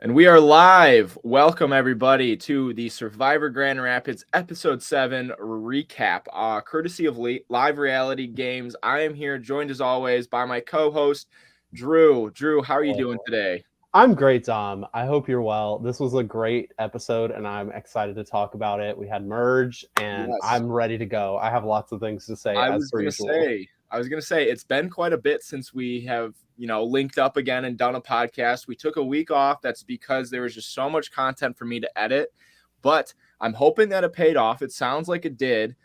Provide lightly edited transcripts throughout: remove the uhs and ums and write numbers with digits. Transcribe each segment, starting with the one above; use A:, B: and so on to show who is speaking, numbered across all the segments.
A: And we are live. Welcome, everybody, to the Survivor Grand Rapids Episode 7 recap, courtesy of Live Reality Games. I am here, joined as always by my co-host, Drew. Drew, how are you doing today?
B: I'm great, Tom. I hope you're well. This was a great episode, and I'm excited to talk about it. We had merge, and
A: Yes.
B: I'm ready to go. I have lots of things to say,
A: I
B: as
A: was
B: per
A: gonna
B: usual.
A: say it's been quite a bit since we have, linked up again and done a podcast. We took a week off. That's because there was just so much content for me to edit, but I'm hoping that it paid off. It sounds like it did.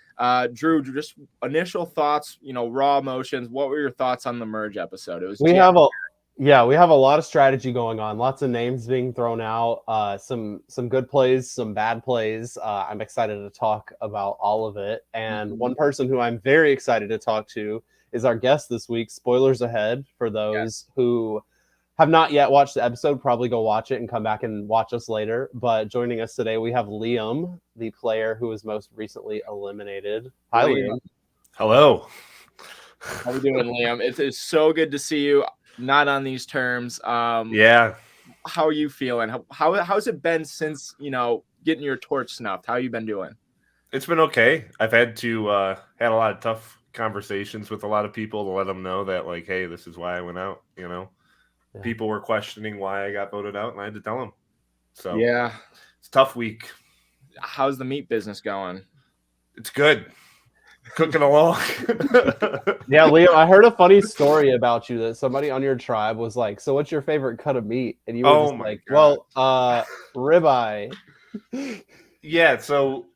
A: Drew, just initial thoughts, raw emotions. What were your thoughts on the merge episode? It was
B: We have a lot of strategy going on. Lots of names being thrown out. Some good plays, some bad plays. I'm excited to talk about all of it. And one person who I'm very excited to talk to is our guest this week. Spoilers ahead for those who have not yet watched the episode. Probably go watch it and come back and watch us later. But joining us today, we have Liam, the player who was most recently eliminated. Hi, Liam.
C: Hello.
A: How you doing, Liam? It's so good to see you. Not on these terms.
C: Yeah.
A: How are you feeling? How's it been since, getting your torch snuffed? How you been doing?
C: It's been okay. I've had to had a lot of tough conversations with a lot of people to let them know that, like, hey, this is why I went out. People were questioning why I got voted out, and I had to tell them. So
A: yeah,
C: it's a tough week.
A: How's the meat business going?
C: It's good. Cooking along.
B: Yeah, Liam, I heard a funny story about you that somebody on your tribe was like, so what's your favorite cut of meat? And you were just like,
C: God.
B: well, ribeye.
C: Yeah, so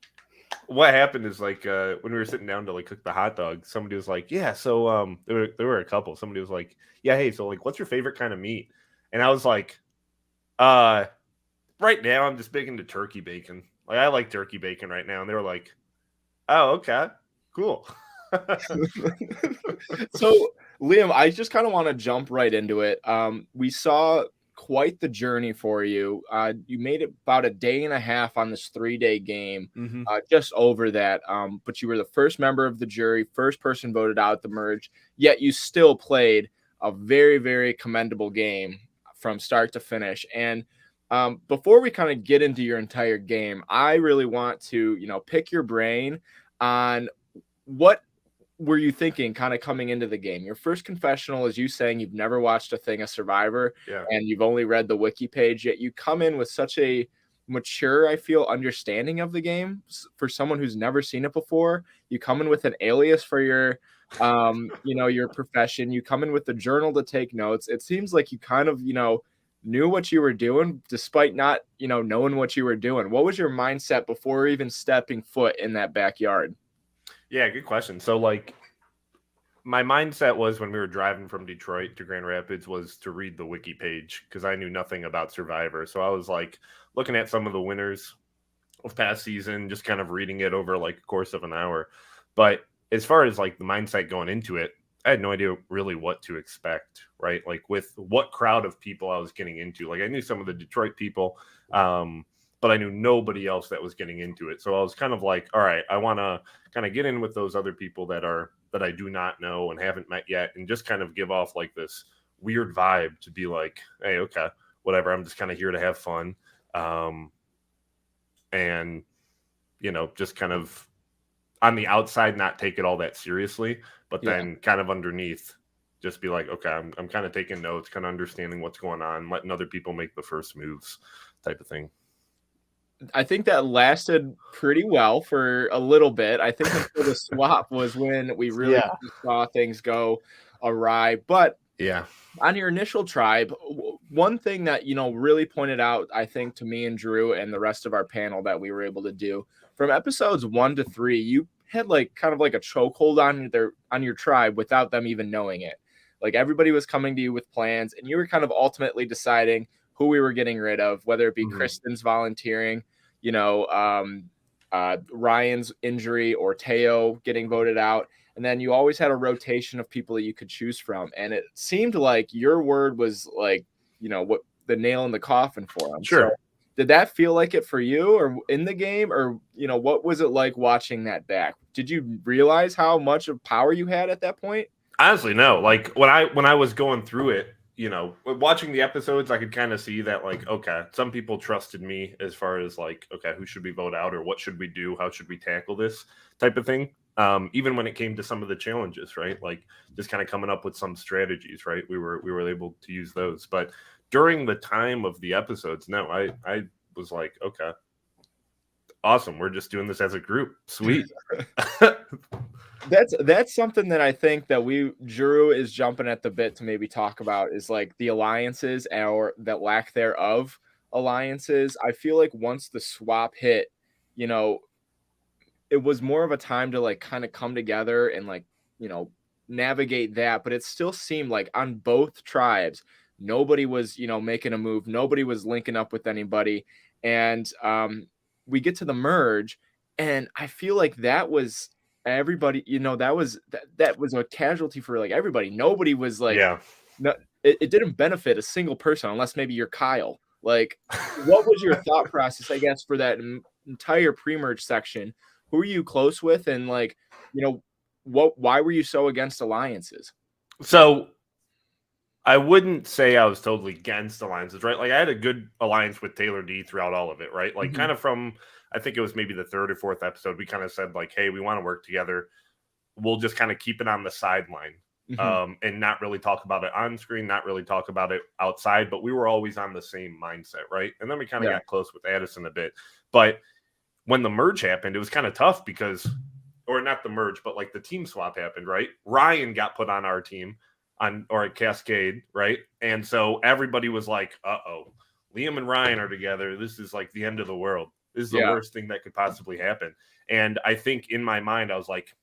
C: what happened is, like, when we were sitting down to, like, cook the hot dog, somebody was like, yeah, so there were a couple. Somebody was like, yeah, hey, so, like, what's your favorite kind of meat? And I was like, right now I'm just big into turkey bacon. Like, I like turkey bacon right now. And they were like, oh, okay. Cool.
A: So, Liam, I just kind of want to jump right into it. We saw quite the journey for you. You made it about a day and a half on this 3-day game, just over that. But you were the first member of the jury, first person voted out at the merge, yet you still played a very, very commendable game from start to finish. And before we kind of get into your entire game, I really want to, pick your brain on what were you thinking kind of coming into the game? Your first confessional is you saying you've never watched a thing of Survivor, and you've only read the wiki page, yet you come in with such a mature, I feel, understanding of the game for someone who's never seen it before. You come in with an alias for your your profession. You come in with a journal to take notes. It seems like you kind of, knew what you were doing despite not, knowing what you were doing. What was your mindset before even stepping foot in that backyard?
C: Yeah, good question. So, like, my mindset was, when we were driving from Detroit to Grand Rapids, was to read the wiki page because I knew nothing about Survivor. So I was, like, looking at some of the winners of past season, just kind of reading it over, like, a course of an hour. But as far as, like, the mindset going into it, I had no idea really what to expect, right? Like, with what crowd of people I was getting into. Like, I knew some of the Detroit people, but I knew nobody else that was getting into it. So I was kind of like, all right, I want to kind of get in with those other people that I do not know and haven't met yet, and just kind of give off, like, this weird vibe to be like, hey, okay, whatever. I'm just kind of here to have fun. And, just kind of on the outside, not take it all that seriously, but then kind of underneath, just be like, okay, I'm kind of taking notes, kind of understanding what's going on, letting other people make the first moves type of thing.
A: I think that lasted pretty well for a little bit. I think until the swap was when we really saw things go awry. But on your initial tribe, one thing that, really pointed out, I think, to me and Drew and the rest of our panel that we were able to do from episodes 1 to 3, you had, like, kind of like a chokehold on your tribe without them even knowing it. Like, everybody was coming to you with plans, and you were kind of ultimately deciding who we were getting rid of, whether it be Kristen's volunteering, Ryan's injury, or Teo getting voted out. And then you always had a rotation of people that you could choose from. And it seemed like your word was, like, what the nail in the coffin for them.
C: Sure.
A: So did that feel like it for you, or in the game, or, what was it like watching that back? Did you realize how much of power you had at that point?
C: Honestly, no. Like, when I was going through it, watching the episodes, I could kind of see that, like, okay, some people trusted me as far as like, okay, who should we vote out or what should we do? How should we tackle this type of thing? Even when it came to some of the challenges, right? Like just kind of coming up with some strategies, right? We were able to use those. But during the time of the episodes, no, I was like, okay, awesome. We're just doing this as a group. Sweet.
A: That's something that I think that Drew is jumping at the bit to maybe talk about is like the alliances or that lack thereof alliances. I feel like once the swap hit, it was more of a time to like kind of come together and like, navigate that, but it still seemed like on both tribes, nobody was, making a move. Nobody was linking up with anybody. And we get to the merge and I feel like that was everybody, that was a casualty for like everybody. Nobody was like,
C: yeah.
A: No, it didn't benefit a single person unless maybe you're Kyle. Like, what was your thought process, I guess, for that entire pre-merge section? Who were you close with? And like, why were you so against alliances?
C: So I wouldn't say I was totally against alliances, right? Like I had a good alliance with Taylor D throughout all of it, right? Like kind of from, I think it was maybe the third or fourth episode, we kind of said like, hey, we want to work together. We'll just kind of keep it on the sideline and not really talk about it on screen, not really talk about it outside, but we were always on the same mindset, right? And then we kind of got close with Addison a bit. But when the merge happened, it was kind of tough because, or not the merge, but like the team swap happened, right? Ryan got put on our team or at Cascade, right? And so everybody was like, uh-oh, Liam and Ryan are together. This is like the end of the world. This is the worst thing that could possibly happen. And I think in my mind, I was like,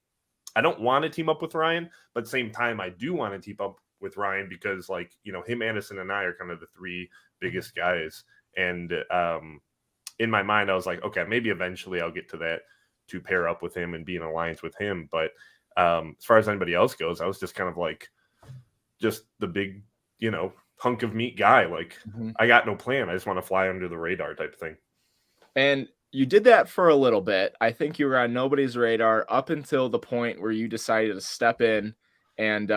C: I don't want to team up with Ryan, but at the same time, I do want to team up with Ryan because like, him, Addison, and I are kind of the three biggest guys. And in my mind, I was like, okay, maybe eventually I'll get to that to pair up with him and be in alliance with him. But as far as anybody else goes, I was just kind of like, just the big, hunk of meat guy. Like I got no plan. I just want to fly under the radar type of thing.
A: And you did that for a little bit. I think you were on nobody's radar up until the point where you decided to step in and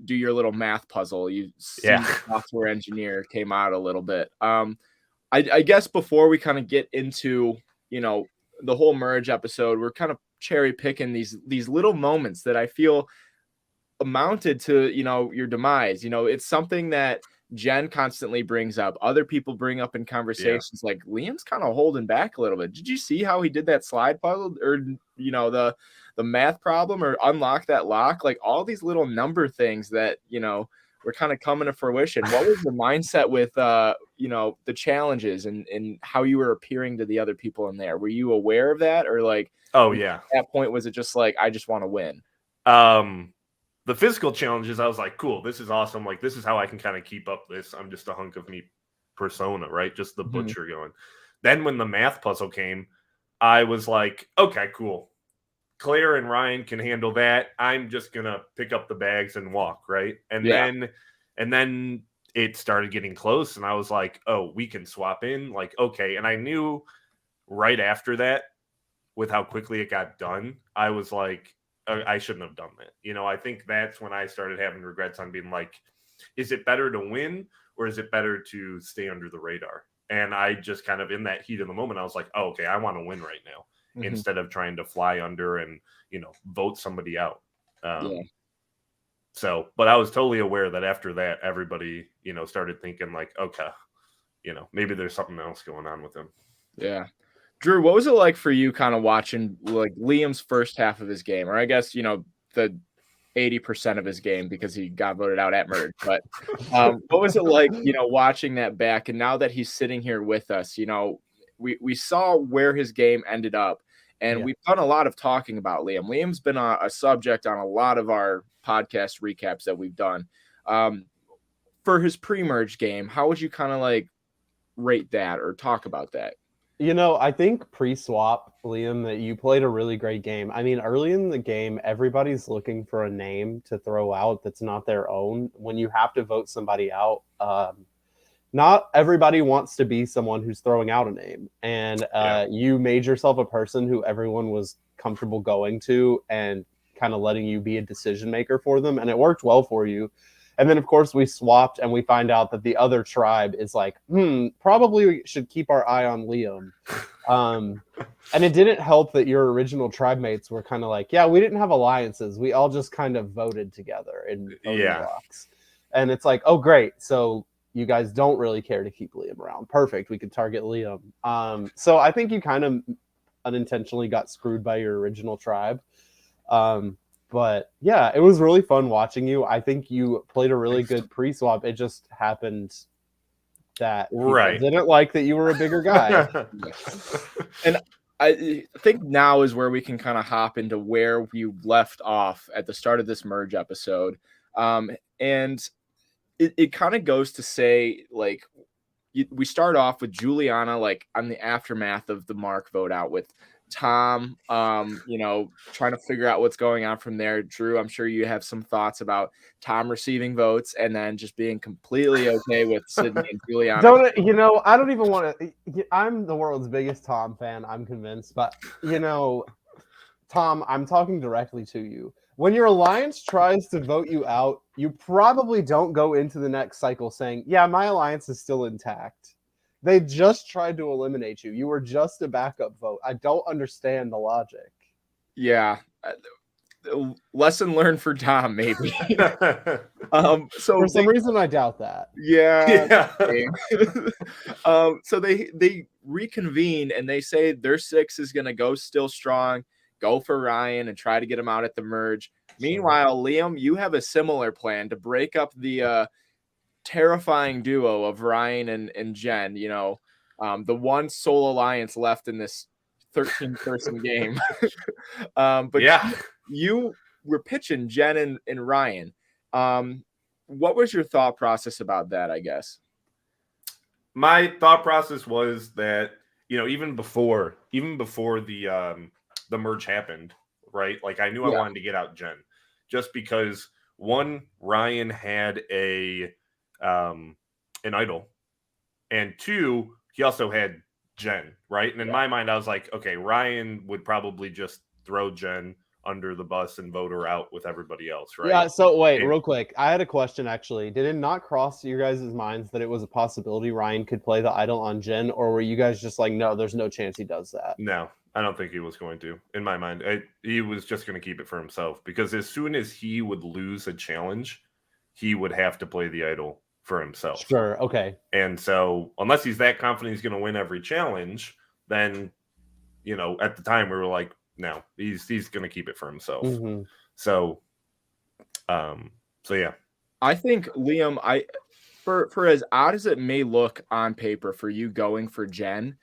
A: do your little math puzzle. You see software engineer came out a little bit. I guess before we kind of get into, the whole merge episode, we're kind of cherry picking these little moments that I feel amounted to, your demise. It's something that Jen constantly brings up. Other people bring up in conversations like Liam's kind of holding back a little bit. Did you see how he did that slide puzzle or, the math problem or unlock that lock? Like all these little number things that, were kind of coming to fruition. What was the mindset with, the challenges and how you were appearing to the other people in there? Were you aware of that or like, at that point, was it just like, I just want to win?
C: The physical challenges, I was like, cool, this is awesome. Like, this is how I can kind of keep up this. I'm just a hunk of meat persona, right? Just the butcher going. Then when the math puzzle came, I was like, okay, cool. Claire and Ryan can handle that. I'm just going to pick up the bags and walk, right? And then it started getting close, and I was like, oh, we can swap in. Like, okay. And I knew right after that, with how quickly it got done, I was like, I shouldn't have done that. I think that's when I started having regrets on being like, is it better to win or is it better to stay under the radar? And I just kind of in that heat of the moment, I was like, oh, okay, I want to win right now instead of trying to fly under and, vote somebody out. So, but I was totally aware that after that, everybody, started thinking like, okay, maybe there's something else going on with him.
A: Yeah. Drew, what was it like for you kind of watching like Liam's first half of his game, or I guess, the 80% of his game because he got voted out at merge, but what was it like, watching that back? And now that he's sitting here with us, we saw where his game ended up and we've done a lot of talking about Liam. Liam's been a subject on a lot of our podcast recaps that we've done. For his pre-merge game, how would you kind of like rate that or talk about that?
B: I think pre-swap, Liam, that you played a really great game. I mean, early in the game, everybody's looking for a name to throw out that's not their own. When you have to vote somebody out, not everybody wants to be someone who's throwing out a name. And you made yourself a person who everyone was comfortable going to and kind of letting you be a decision maker for them. And it worked well for you. And then, of course, we swapped and we find out that the other tribe is like, probably we should keep our eye on Liam. And it didn't help that your original tribe mates were kind of like, yeah, we didn't have alliances. We all just kind of voted together in voting blocks. And it's like, oh, great. So you guys don't really care to keep Liam around. Perfect. We could target Liam. So I think you kind of unintentionally got screwed by your original tribe. But yeah, it was really fun watching you. I think you played a really good pre-swap. It just happened that people didn't like that you were a bigger guy.
A: And I think now is where we can kind of hop into where we left off at the start of this merge episode. And it kind of goes to say, like, we start off with Juliana, like, on the aftermath of the Mark vote out with Tom, trying to figure out what's going on from there. Drew, I'm sure you have some thoughts about Tom receiving votes and then just being completely okay with Sydney and Juliana.
B: I don't even want to. I'm the world's biggest Tom fan, I'm convinced. But, Tom, I'm talking directly to you. When your alliance tries to vote you out, you probably don't go into the next cycle saying, yeah, my alliance is still intact. They just tried to eliminate you. You were just a backup vote. I don't understand the logic.
A: Yeah. Lesson learned for Tom, maybe. So
B: for some reason, I doubt that.
A: Yeah. So they reconvene and they say their 6 is going to go still strong, go for Ryan and try to get him out at the merge. Meanwhile, Liam, you have a similar plan to break up the terrifying duo of Ryan and Jen, the one sole alliance left in this 13-person game. But you were pitching Jen and Ryan. What was your thought process about that, I guess?
C: My thought process was that, even before the merge happened, right? Like, I knew I wanted to get out Jen just because, one, Ryan had an idol, and 2, he also had Jen, right? And in my mind, I was like, okay, Ryan would probably just throw Jen under the bus and vote her out with everybody else, right?
B: Yeah, so wait, real quick. I had a question, actually. Did it not cross your guys' minds that it was a possibility Ryan could play the idol on Jen, or were you guys just like, no, there's no chance he does that?
C: No, I don't think he was going to. In my mind, he was just going to keep it for himself, because as soon as he would lose a challenge, he would have to play the idol for himself.
B: Sure, okay.
C: And so unless he's that confident he's going to win every challenge, then, at the time we were like, no, he's going to keep it for himself.
B: Mm-hmm.
C: So yeah.
A: I think, Liam, for as odd as it may look on paper for you going for Jen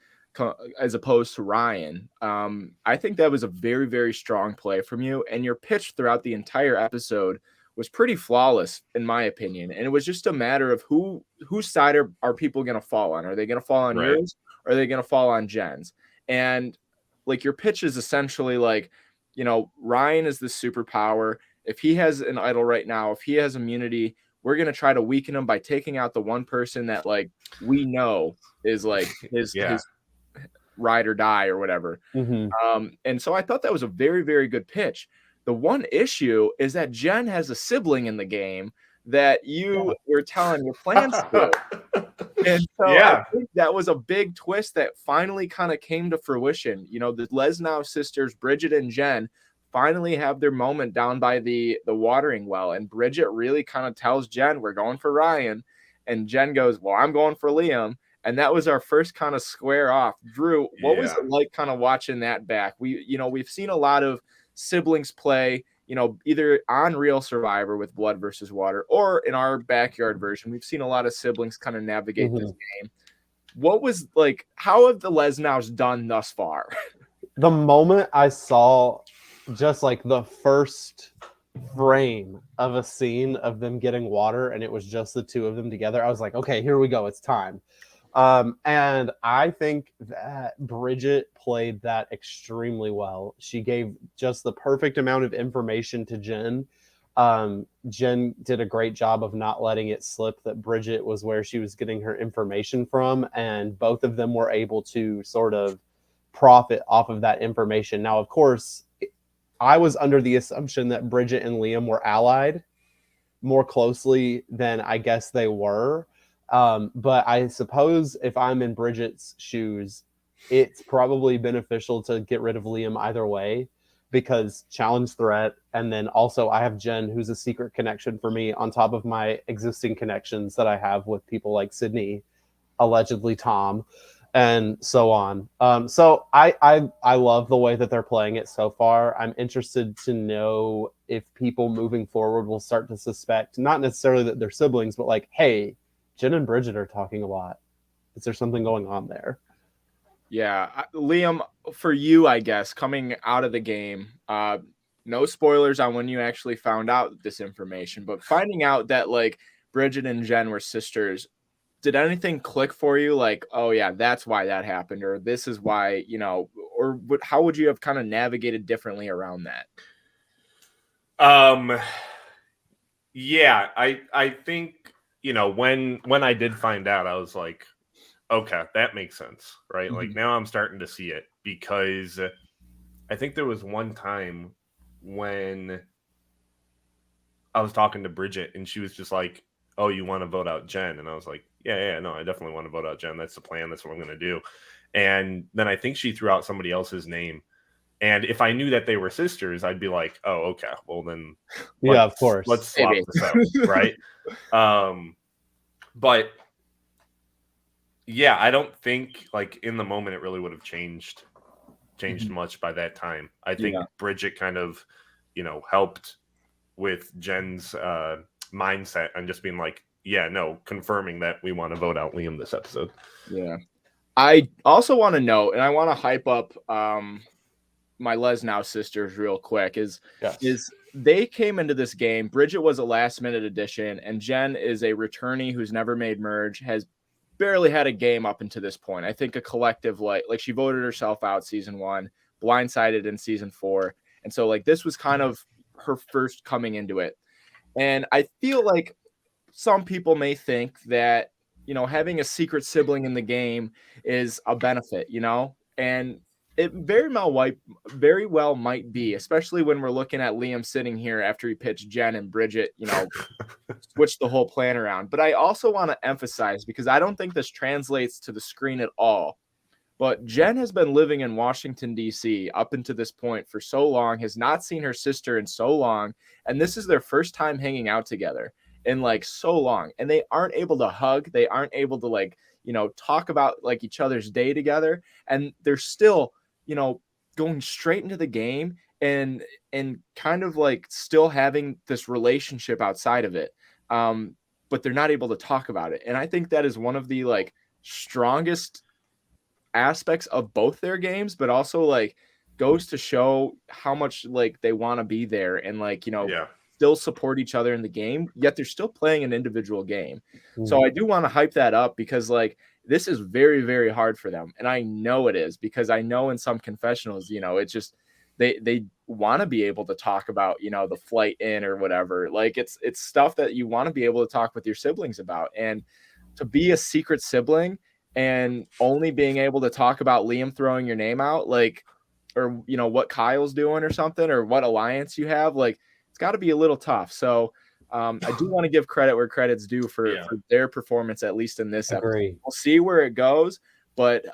A: as opposed to Ryan, I think that was a very, very strong play from you, and your pitch throughout the entire episode was pretty flawless, in my opinion. And it was just a matter of whose side are people going to fall on? Are they going to fall on yours, or are they going to fall on Jen's? And like, your pitch is essentially like, Ryan is the superpower. If he has an idol right now, if he has immunity, we're going to try to weaken him by taking out the one person that, like, we know is like his ride or die or whatever.
B: Mm-hmm.
A: And so I thought that was a very, very good pitch. The one issue is that Jen has a sibling in the game that you were telling your plans to. And so I think that was a big twist that finally kind of came to fruition. The Lesnow sisters, Bridget and Jen, finally have their moment down by the watering well. And Bridget really kind of tells Jen, we're going for Ryan. And Jen goes, well, I'm going for Liam. And that was our first kind of square off. Drew, what was it like kind of watching that back? We've seen a lot of siblings play, either on Real Survivor with Blood versus Water, or in our backyard version. We've seen a lot of siblings kind of navigate this game. What was, like, how have the Lesnows done thus far?
B: The moment I saw just like the first frame of a scene of them getting water and it was just the two of them together, I was like, okay, here we go. It's time. And I think that Bridget played that extremely well. She gave just the perfect amount of information to Jen. Jen did a great job of not letting it slip that Bridget was where she was getting her information from, and both of them were able to sort of profit off of that information. Now, of course, I was under the assumption that Bridget and Liam were allied. more closely than I guess they were. But I suppose if I'm in Bridget's shoes, it's probably beneficial to get rid of Liam either way, because challenge threat. And then also I have Jen, who's a secret connection for me on top of my existing connections that I have with people like Sydney, allegedly Tom, and so on. So I love the way that they're playing it so far. I'm interested to know if people moving forward will start to suspect, not necessarily that they're siblings, but like, hey, Jen and Bridget are talking a lot. Is there something going on there?
A: Yeah, Liam, for you, I guess, coming out of the game, no spoilers on when you actually found out this information, but finding out that like Bridget and Jen were sisters, did anything click for you? Like, oh yeah, that's why that happened, or this is why, or how would you have kind of navigated differently around that?
C: Yeah, I think, when I did find out, I was like, okay, that makes sense, right?
A: Mm-hmm.
C: Like now I'm starting to see it, because I think there was one time when I was talking to Bridget and she was just like, "Oh, you want to vote out Jen?" And I was like, "Yeah, no, I definitely want to vote out Jen. That's the plan. That's what I'm going to do." And then I think she threw out somebody else's name. And if I knew that they were sisters, I'd be like, "Oh, okay. Well, then,
B: Yeah, of course.
C: let's swap this out, right?" But yeah, I don't think like in the moment it really would have changed much by that time. I think Bridget kind of, helped with Jen's mindset and just being like, yeah, no, confirming that we want to vote out Liam this episode.
A: Yeah. I also want to note, and I want to hype up my Les Now sisters real quick, is they came into this game. Bridget was a last minute addition, and Jen is a returnee who's never made merge, has barely had a game up until this point. I think a collective, like she voted herself out season 1, blindsided in season 4. And so like this was kind of her first coming into it. And I feel like some people may think that, having a secret sibling in the game is a benefit, and it very well might be, especially when we're looking at Liam sitting here after he pitched Jen and Bridget, switch the whole plan around. But I also want to emphasize, because I don't think this translates to the screen at all, but Jen has been living in Washington, D.C. up until this point for so long, has not seen her sister in so long, and this is their first time hanging out together in like so long, and they aren't able to hug. They aren't able to like, talk about like each other's day together, and they're still, going straight into the game and kind of like still having this relationship outside of it. But they're not able to talk about it. And I think that is one of the like strongest aspects of both their games, but also like goes to show how much like they want to be there and like, still support each other in the game, yet they're still playing an individual game. Mm-hmm. So I do want to hype that up, because like this is very, very hard for them. And I know it is, because I know in some confessionals, it's just they want to be able to talk about, the flight in or whatever. Like it's stuff that you want to be able to talk with your siblings about. And to be a secret sibling and only being able to talk about Liam throwing your name out, like, or what Kyle's doing or something, or what alliance you have, like, it's got to be a little tough. So I do want to give credit where credit's due for their performance, at least in this episode. We'll see where it goes, but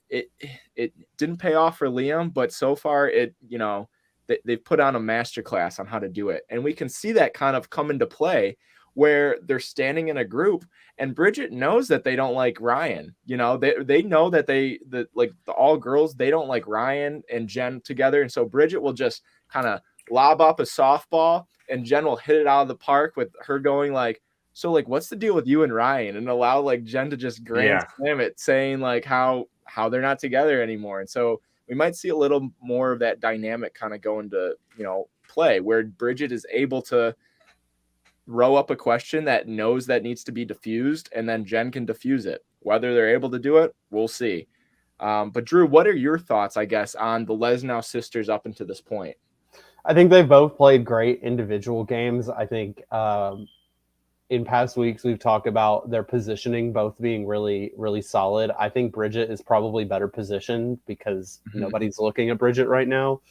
A: it didn't pay off for Liam, but so far they've put on a masterclass on how to do it. And we can see that kind of come into play where they're standing in a group and Bridget knows that they don't like Ryan. They know that the all girls, they don't like Ryan and Jen together. And so Bridget will just kind of lob up a softball and Jen will hit it out of the park with her going like, so like, what's the deal with you and Ryan? And allow like Jen to just grand slam it, saying like how they're not together anymore. And so we might see a little more of that dynamic kind of go into, play, where Bridget is able to row up a question that knows that needs to be diffused, and then Jen can diffuse it. Whether they're able to do it, we'll see. But Drew, what are your thoughts, I guess, on the Lesnow sisters up until this point?
B: I think they've both played great individual games. I think in past weeks we've talked about their positioning both being really, really solid. I think Bridget is probably better positioned because nobody's looking at Bridget right now.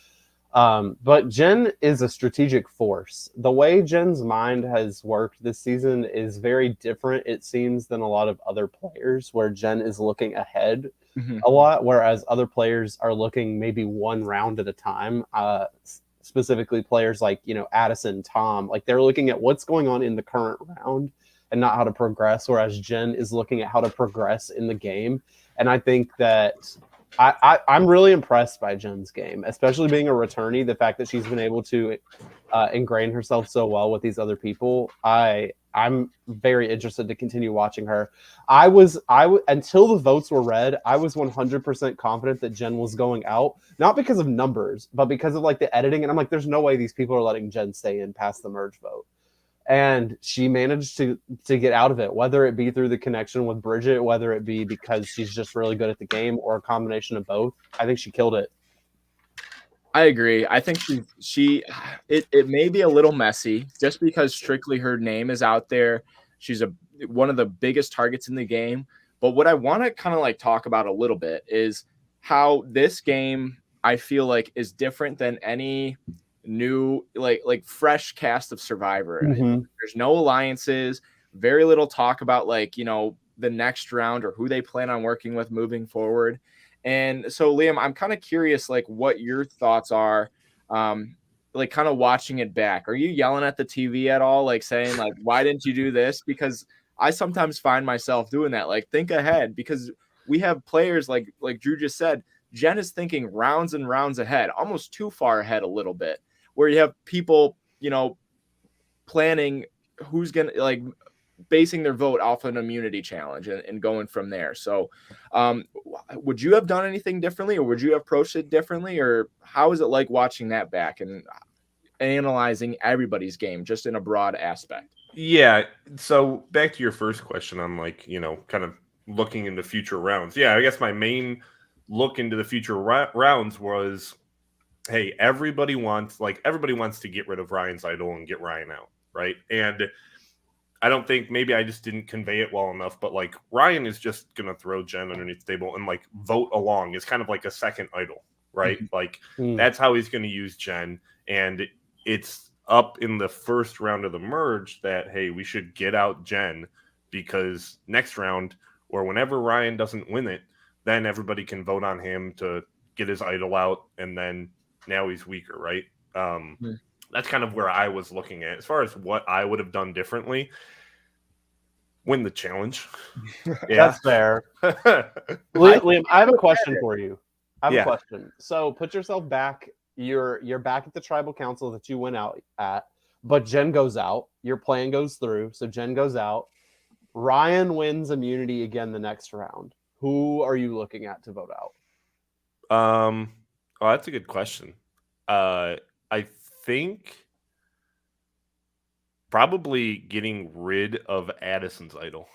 B: But Jen is a strategic force. The way Jen's mind has worked this season is very different, it seems, than a lot of other players, where Jen is looking ahead a lot, whereas other players are looking maybe one round at a time. Specifically players like, Addison, Tom, like they're looking at what's going on in the current round and not how to progress, whereas Jen is looking at how to progress in the game. And I think that I'm really impressed by Jen's game, especially being a returnee. The fact that she's been able to ingrain herself so well with these other people, I'm very interested to continue watching her. I was until the votes were read, I was 100% confident that Jen was going out, not because of numbers, but because of like the editing. And I'm like, there's no way these people are letting Jen stay in past the merge vote. And she managed to get out of it, whether it be through the connection with Bridget, whether it be because she's just really good at the game, or a combination of both. I think she killed it.
A: I agree. I think it may be a little messy just because strictly her name is out there. She's one of the biggest targets in the game. But what I want to kind of like talk about a little bit is how this game, I feel like, is different than any new like fresh cast of Survivor. There's no alliances, very little talk about like the next round or who they plan on working with moving forward. And so Liam, I'm kind of curious like what your thoughts are, like kind of watching it back. Are you yelling at the TV at all, like saying like, why didn't you do this? Because I sometimes find myself doing that, like think ahead, because we have players like Drew just said, Jen is thinking rounds and rounds ahead, almost too far ahead a little bit, where you have people, planning who's going to like basing their vote off an immunity challenge and going from there. So would you have done anything differently, or would you have approached it differently, or how is it like watching that back and analyzing everybody's game just in a broad aspect?
C: Yeah. So back to your first question on like, kind of looking into future rounds. Yeah, I guess my main look into the future rounds was, hey, everybody wants to get rid of Ryan's idol and get Ryan out, right? And I don't think, maybe I just didn't convey it well enough, but like Ryan is just gonna throw Jen underneath the table and like vote along. It's kind of like a second idol, right? Like that's how he's gonna use Jen. And it's up in the first round of the merge that, hey, we should get out Jen, because next round or whenever Ryan doesn't win it, then everybody can vote on him to get his idol out, and then now he's weaker, right? That's kind of where I was looking at. As far as what I would have done differently, win the challenge.
B: Yeah. That's fair. Liam, I have a question for you. I have a question. So put yourself back. You're back at the tribal council that you went out at, but Jen goes out. Your plan goes through, so Jen goes out. Ryan wins immunity again the next round. Who are you looking at to vote out?
C: Oh, that's a good question. I think probably getting rid of Addison's idol.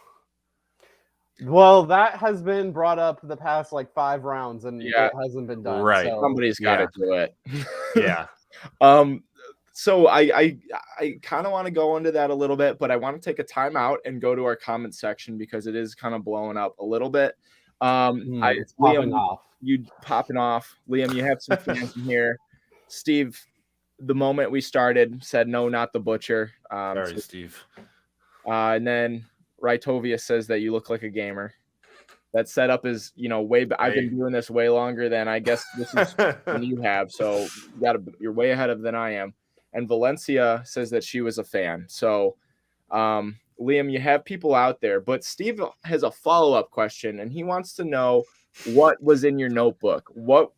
B: Well, that has been brought up the past like 5 rounds, and it hasn't been done.
C: Right.
B: So.
A: Somebody's got to do it.
C: Yeah.
A: So I kind of want to go into that a little bit, but I want to take a time out and go to our comment section because it is kind of blowing up a little bit.
B: It's
A: Liam,
B: popping off.
A: You popping off. Liam, you have some fans in here. Steve, the moment we started, said no, not the butcher.
C: Sorry, Steve.
A: And then Rytovia says that you look like a gamer. That setup is, way. I've been doing this way longer than I guess this is than you have. So you're way ahead of than I am. And Valencia says that she was a fan. So, Liam, you have people out there, but Steve has a follow-up question, and he wants to know what was in your notebook. What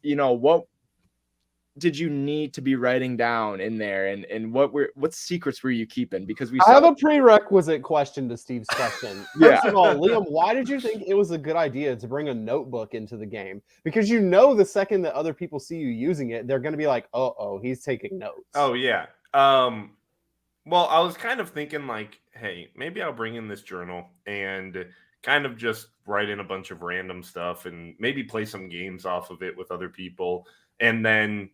A: did you need to be writing down in there, and what secrets were you keeping? Because
B: I have a prerequisite question to Steve's question.
A: Yeah.
B: First of all, Liam, why did you think it was a good idea to bring a notebook into the game? Because the second that other people see you using it, they're going to be like, oh, he's taking notes.
C: Oh, yeah. Well, I was kind of thinking like, hey, maybe I'll bring in this journal and kind of just write in a bunch of random stuff and maybe play some games off of it with other people, and then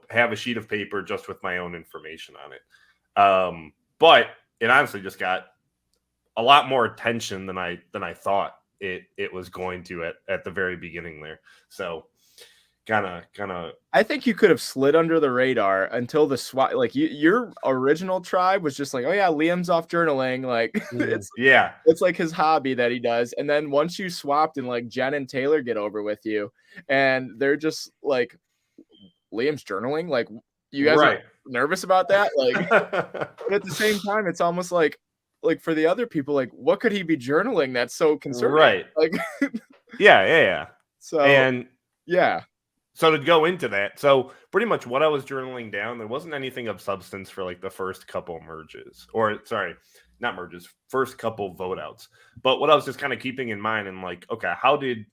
C: have a sheet of paper just with my own information on it. But it honestly just got a lot more attention than I thought it was going to at the very beginning there. So kind of.
A: I think you could have slid under the radar until the swap. Like your original tribe was just like, oh yeah, Liam's off journaling. Like it's like his hobby that he does. And then once you swapped and like Jen and Taylor get over with you, and they're just like, Liam's journaling. Like you guys are nervous about that. Like, but at the same time, it's almost like for the other people, like what could he be journaling that's so concerning?
C: Right.
A: Like,
C: yeah.
A: So
C: and
A: yeah.
C: So to go into that, so pretty much what I was journaling down, there wasn't anything of substance for like the first couple merges, or sorry, not merges, first couple vote outs. But what I was just kind of keeping in mind and like, okay, how did,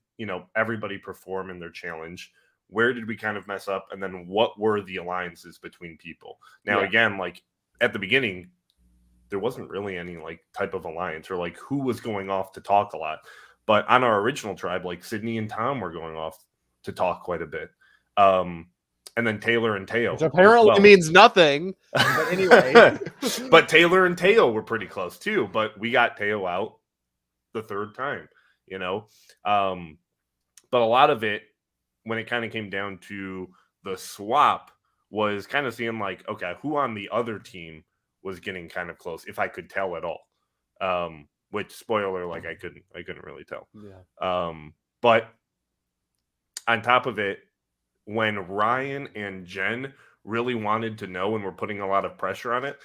C: everybody perform in their challenge? Where did we kind of mess up? And then what were the alliances between people? Now, again, like at the beginning, there wasn't really any like type of alliance or like who was going off to talk a lot. But on our original tribe, like Sydney and Tom were going off to talk quite a bit. And then Taylor and Teo.
B: Which apparently means nothing. But anyway.
C: But Taylor and Teo were pretty close too. But we got Teo out the third time, But a lot of it, when it kind of came down to the swap, was kind of seeing like, okay, who on the other team was getting kind of close, if I could tell at all. Which, spoiler, like I couldn't really tell.
B: Yeah.
C: But on top of it, when Ryan and Jen really wanted to know and were putting a lot of pressure on it,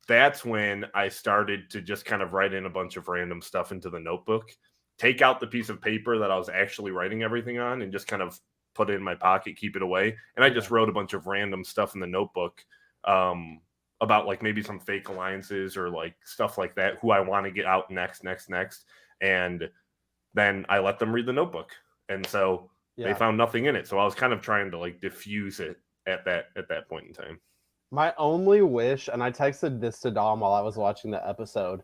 C: that's when I started to just kind of write in a bunch of random stuff into the notebook, take out the piece of paper that I was actually writing everything on, and just kind of put it in my pocket, keep it away. And I just wrote a bunch of random stuff in the notebook about like maybe some fake alliances or like stuff like that, who I want to get out next. And then I let them read the notebook. And so they found nothing in it. So I was kind of trying to like diffuse it at that point in time.
B: My only wish, and I texted this to Dom while I was watching the episode,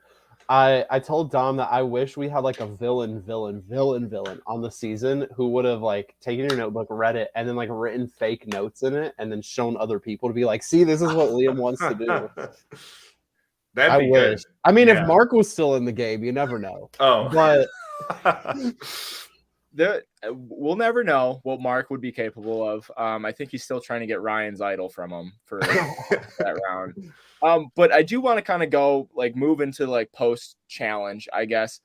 B: I told Dom that I wish we had like a villain on the season who would have like taken your notebook, read it, and then like written fake notes in it and then shown other people to be like, see, this is what Liam wants to do.
C: That'd be good.
B: I mean, if Mark was still in the game, you never know.
C: Oh.
B: But
A: we'll never know what Mark would be capable of. I think he's still trying to get Ryan's idol from him for that round. But I do want to kind of move into like post challenge, I guess.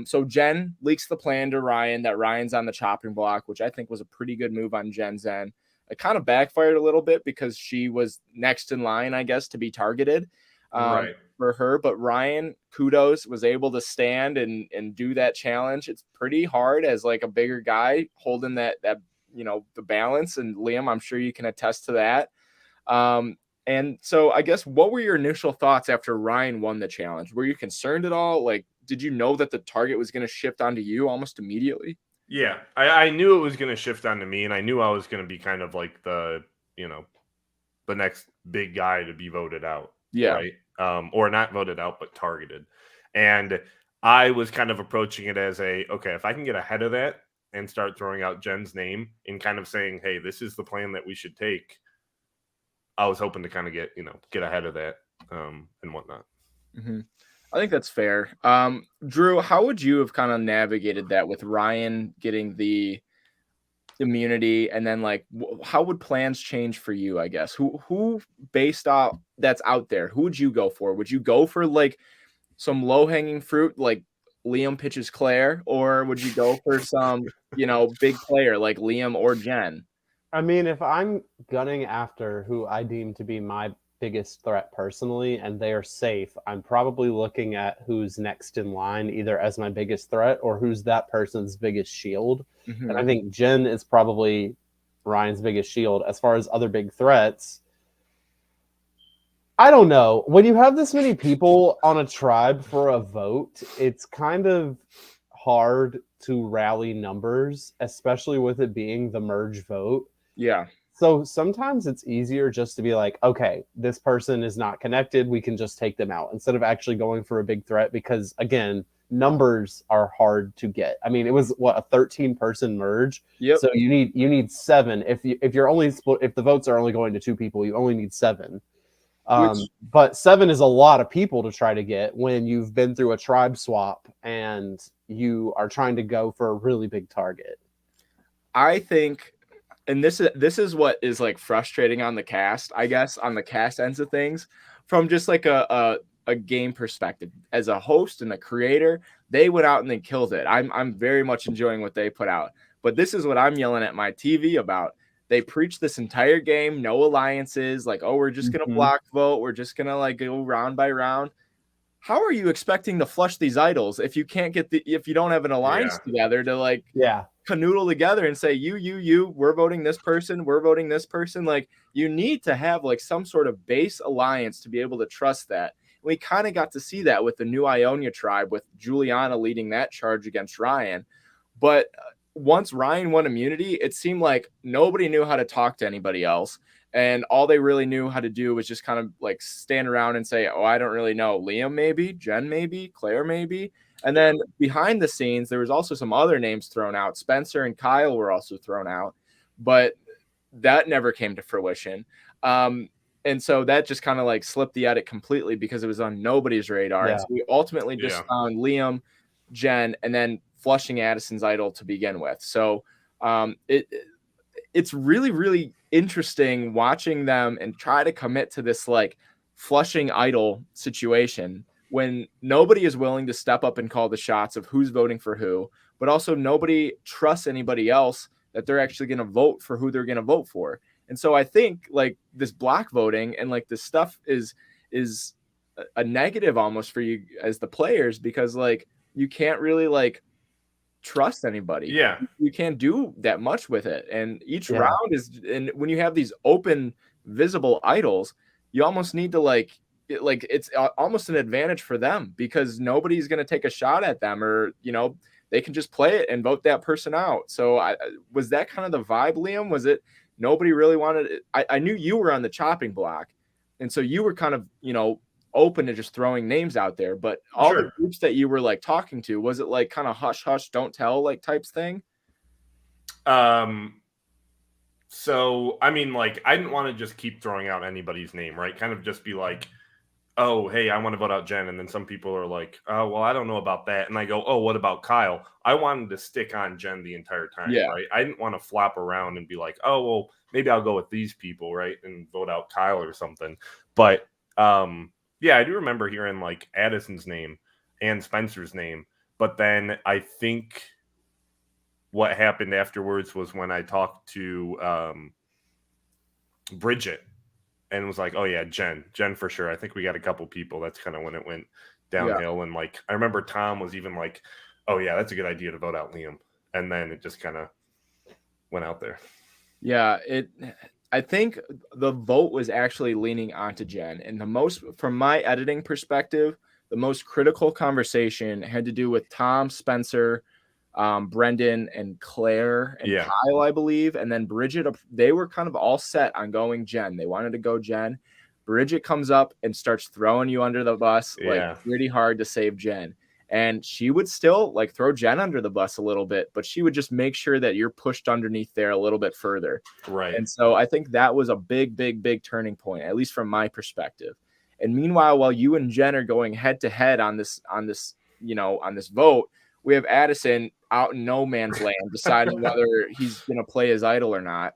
A: So Jen leaks the plan to Ryan that Ryan's on the chopping block, which I think was a pretty good move on Jen's end. It kind of backfired a little bit because she was next in line, I guess, to be targeted for her. But Ryan, kudos, was able to stand and do that challenge. It's pretty hard as like a bigger guy holding that the balance. And Liam, I'm sure you can attest to that. And so I guess, what were your initial thoughts after Ryan won the challenge? Were you concerned at all? Like, did you know that the target was going to shift onto you almost immediately?
C: Yeah, I knew it was going to shift onto me, and I knew I was going to be kind of like the next big guy to be voted out.
A: Yeah.
C: Right. Or not voted out, but targeted. And I was kind of approaching it as okay, if I can get ahead of that and start throwing out Jen's name and kind of saying, hey, this is the plan that we should take, I was hoping to kind of get ahead of that and whatnot.
A: Mm-hmm. I think that's fair. Drew, how would you have kind of navigated that with Ryan getting the immunity, and then like how would plans change for you? I guess who based off that's out there, who would you go for? Would you go for like some low-hanging fruit like Liam pitches Claire, or would you go for some big player like Liam or Jen?
B: I mean, if I'm gunning after who I deem to be my biggest threat personally, and they are safe, I'm probably looking at who's next in line, either as my biggest threat or who's that person's biggest shield. Mm-hmm. And I think Jen is probably Ryan's biggest shield. As far as other big threats, I don't know. When you have this many people on a tribe for a vote, it's kind of hard to rally numbers, especially with it being the merge vote.
A: Yeah.
B: So sometimes it's easier just to be like, okay, this person is not connected. We can just take them out instead of actually going for a big threat, because again, numbers are hard to get. I mean, it was a 13-person merge.
A: Yep.
B: So you need 7. If the votes are only going to 2 people, you only need 7. But 7 is a lot of people to try to get when you've been through a tribe swap and you are trying to go for a really big target.
A: I think and this is what is like frustrating on the cast, I guess, on the cast ends of things, from just like a game perspective. As a host and a creator, they went out and they killed it. I'm very much enjoying what they put out. But this is what I'm yelling at my TV about. They preached this entire game, no alliances, like, oh, we're just gonna block vote, we're just gonna like go round by round. How are you expecting to flush these idols if you can't get if you don't have an alliance together to like canoodle together and say you we're voting this person, we're voting this person? Like, you need to have like some sort of base alliance to be able to trust that. We kind of got to see that with the new Ionia tribe, with Juliana leading that charge against Ryan. But once Ryan won immunity, it seemed like nobody knew how to talk to anybody else. And all they really knew how to do was just kind of like stand around and say, oh, I don't really know. Liam, maybe. Jen, maybe. Claire, maybe. And then behind the scenes, there was also some other names thrown out. Spencer and Kyle were also thrown out, but that never came to fruition. And so that just kind of like slipped the edit completely because it was on nobody's radar. And so we ultimately just found Liam, Jen, and then flushing Addison's idol to begin with. So it's really, really interesting watching them and try to commit to this like flushing idol situation when nobody is willing to step up and call the shots of who's voting for who, but also nobody trusts anybody else that they're actually going to vote for who they're going to vote for. And so I think like this block voting and like this stuff is a negative almost for you as the players, because like you can't really like trust anybody. You can't do that much with it. And each round is, and when you have these open visible idols, you almost need to like it's almost an advantage for them because nobody's going to take a shot at them, or they can just play it and vote that person out. So was that kind of the vibe, Liam? Was it nobody really wanted it? I knew you were on the chopping block, and so you were kind of open to just throwing names out there, but all the groups that you were like talking to, was it like kind of hush hush don't tell like types thing?
C: So I mean, like, I didn't want to just keep throwing out anybody's name, right? Kind of just be like, oh, hey, I want to vote out Jen, and then some people are like, oh, well, I don't know about that, and I go, oh, what about Kyle? I wanted to stick on Jen the entire time, right? I didn't want to flop around and be like, oh, well, maybe I'll go with these people, right, and vote out Kyle or something. But yeah, I do remember hearing like Addison's name and Spencer's name, but then I think what happened afterwards was when I talked to Bridget and was like, oh yeah, Jen for sure. I think we got a couple people. That's kind of when it went downhill. And like, I remember Tom was even like, oh yeah, that's a good idea to vote out Liam. And then it just kind of went out there.
A: Yeah, I think the vote was actually leaning onto Jen, and from my editing perspective, the most critical conversation had to do with Tom, Spencer, Brendan, and Claire, and Kyle, I believe. And then Bridget, they were kind of all set on going Jen. They wanted to go Jen. Bridget comes up and starts throwing you under the bus, like pretty hard to save Jen. And she would still like throw Jen under the bus a little bit, but she would just make sure that you're pushed underneath there a little bit further.
C: Right.
A: And so I think that was a big, big, big turning point, at least from my perspective. And meanwhile, while you and Jen are going head to head on this vote, we have Addison out in no man's land deciding whether he's going to play his idol or not.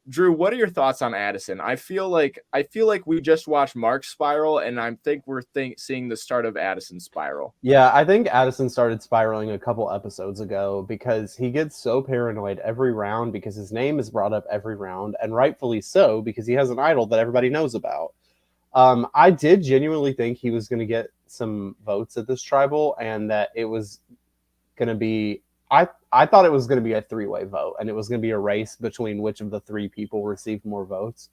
A: Drew, what are your thoughts on Addison? I feel like we just watched Mark's spiral, and I think we're seeing the start of Addison's spiral.
B: Yeah, I think Addison started spiraling a couple episodes ago because he gets so paranoid every round because his name is brought up every round, and rightfully so, because he has an idol that everybody knows about. I did genuinely think he was going to get some votes at this tribal, and that it was going to be I thought it was going to be a three-way vote, and it was going to be a race between which of the three people received more votes.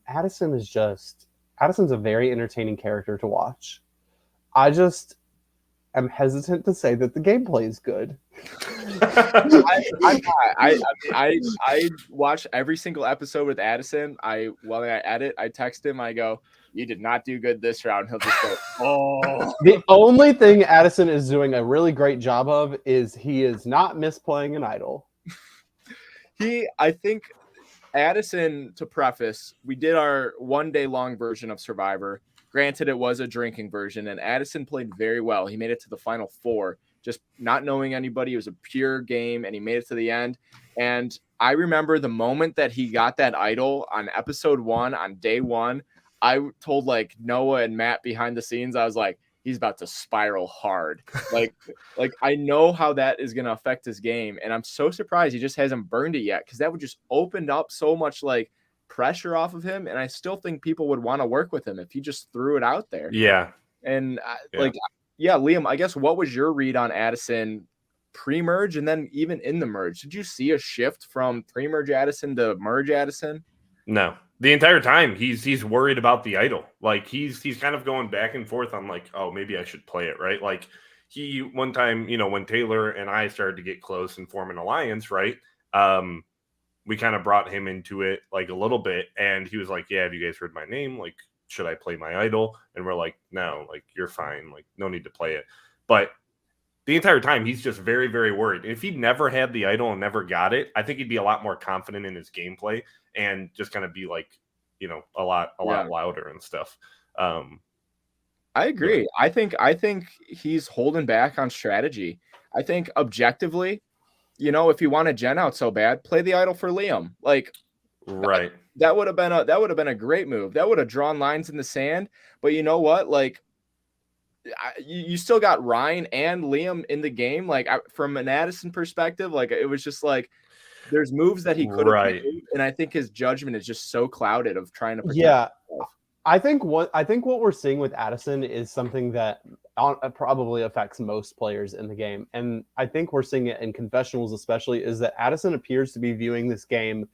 B: Addison's a very entertaining character to watch. I just am hesitant to say that the gameplay is good.
A: I watch every single episode with Addison. While I edit, I text him. I go, "You did not do good this round." He'll just go, "Oh."
B: The only thing Addison is doing a really great job of is he is not misplaying an idol.
A: I think Addison, to preface, we did our 1 day long version of Survivor. Granted, it was a drinking version, and Addison played very well. He made it to the final four, just not knowing anybody. It was a pure game, and he made it to the end. And I remember the moment that he got that idol on episode 1 on day 1. I told like Noah and Matt behind the scenes, I was like, he's about to spiral hard. Like I know how that is going to affect his game. And I'm so surprised he just hasn't burned it yet, because that would just opened up so much like pressure off of him. And I still think people would want to work with him if he just threw it out there.
C: Yeah.
A: And Liam, I guess what was your read on Addison pre-merge and then even in the merge? Did you see a shift from pre-merge Addison to merge Addison?
C: No. The entire time he's worried about the idol. Like he's kind of going back and forth on like, oh, maybe I should play it, right? Like he one time, when Taylor and I started to get close and form an alliance, right? We kind of brought him into it like a little bit, and he was like, yeah, have you guys heard my name? Like, should I play my idol? And we're like, no, like you're fine, like no need to play it. But the entire time he's just very, very worried. If he never had the idol and never got it, I think he'd be a lot more confident in his gameplay and just kind of be like, a lot louder and stuff.
A: I agree. I think he's holding back on strategy. I think objectively, if you want to gen out so bad, play the idol for Liam. Like,
C: right.
A: That would have been a great move. That would have drawn lines in the sand. But you know what? Like, you still got Ryan and Liam in the game. Like from an Addison perspective, like it was just like there's moves that he could have made, and I think his judgment is just so clouded of trying to protect himself.
B: I think what we're seeing with Addison is something that probably affects most players in the game, and I think we're seeing it in confessionals especially, is that Addison appears to be viewing this game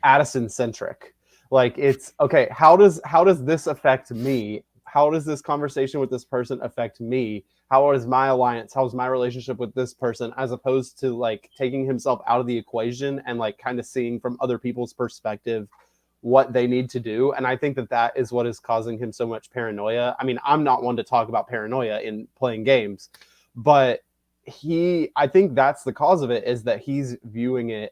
B: Addison centric. Like it's okay, how does this affect me? How does this conversation with this person affect me? How is my alliance? How's my relationship with this person? As opposed to like taking himself out of the equation and like kind of seeing from other people's perspective what they need to do. And I think that is what is causing him so much paranoia. I mean, I'm not one to talk about paranoia in playing games, but I think that's the cause of it, is that he's viewing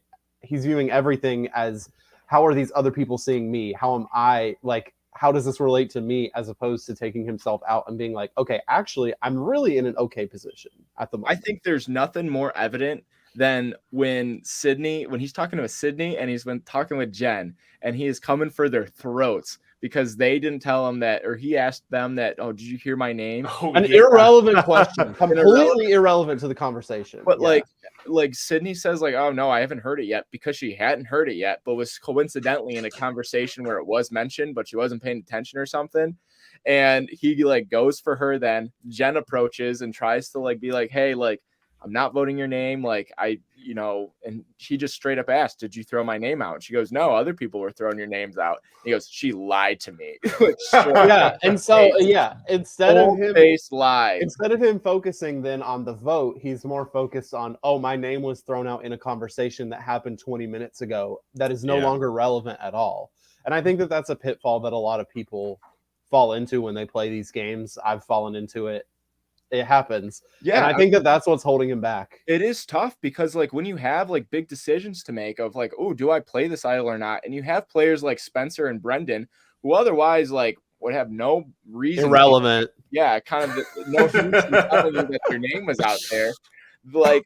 B: everything as, how are these other people seeing me? How am I, like, how does this relate to me, as opposed to taking himself out and being like, okay, actually, I'm really in an okay position at the moment.
A: I think there's nothing more evident than when he's talking to Sydney and he's been talking with Jen, and he is coming for their throats because they didn't tell him that, or he asked them that, oh, did you hear my name?
B: Irrelevant question, completely irrelevant to the conversation.
A: But like Sydney says, like, oh no, I haven't heard it yet, because she hadn't heard it yet, but was coincidentally in a conversation where it was mentioned, but she wasn't paying attention or something. And he like goes for her. Then Jen approaches and tries to like be like, hey, like, I'm not voting your name. Like and she just straight up asked, did you throw my name out? And she goes, no, other people were throwing your names out. And he goes, she lied to me.
B: And so, instead of him focusing then on the vote, he's more focused on, oh, my name was thrown out in a conversation that happened 20 minutes ago. That is no longer relevant at all. And I think that's a pitfall that a lot of people fall into when they play these games. I've fallen into it. It happens. Yeah. And I think that's what's holding him back.
A: It is tough because like when you have like big decisions to make of like, oh, do I play this idol or not? And you have players like Spencer and Brendan who otherwise like would have no reason.
B: Irrelevant.
A: Kind of no reason telling you that their name was out there. Like,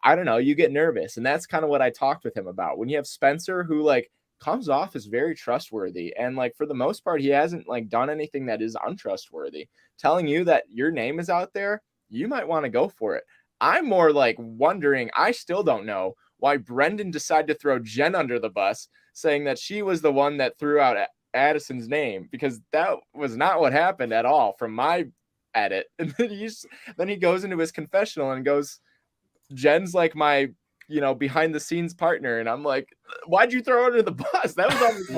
A: I don't know, you get nervous. And that's kind of what I talked with him about. When you have Spencer who like comes off as very trustworthy, and like for the most part he hasn't like done anything that is untrustworthy, telling you that your name is out there, you might want to go for it. I'm more like wondering, I still don't know why Brendan decided to throw Jen under the bus, saying that she was the one that threw out Addison's name, because that was not what happened at all from my edit. And then he goes into his confessional and goes, Jen's like my behind the scenes partner, and I'm like, why'd you throw her under the bus? That was almost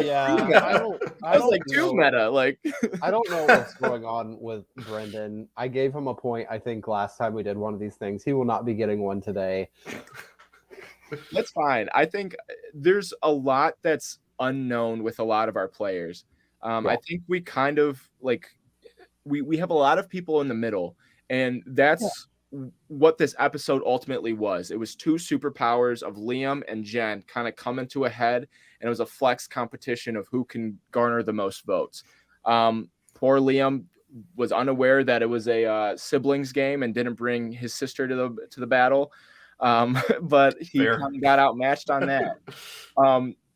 A: too meta. Like,
B: I don't know what's going on with Brendan. I gave him a point, I think, last time we did one of these things. He will not be getting one today.
A: That's fine. I think there's a lot that's unknown with a lot of our players. I think we kind of like we have a lot of people in the middle, and that's what this episode ultimately was. It was two superpowers of Liam and Jen kind of coming to a head, and it was a flex competition of who can garner the most votes. Poor Liam was unaware that it was a siblings game and didn't bring his sister to the battle. But he
C: Fair.
A: kind of got outmatched on that.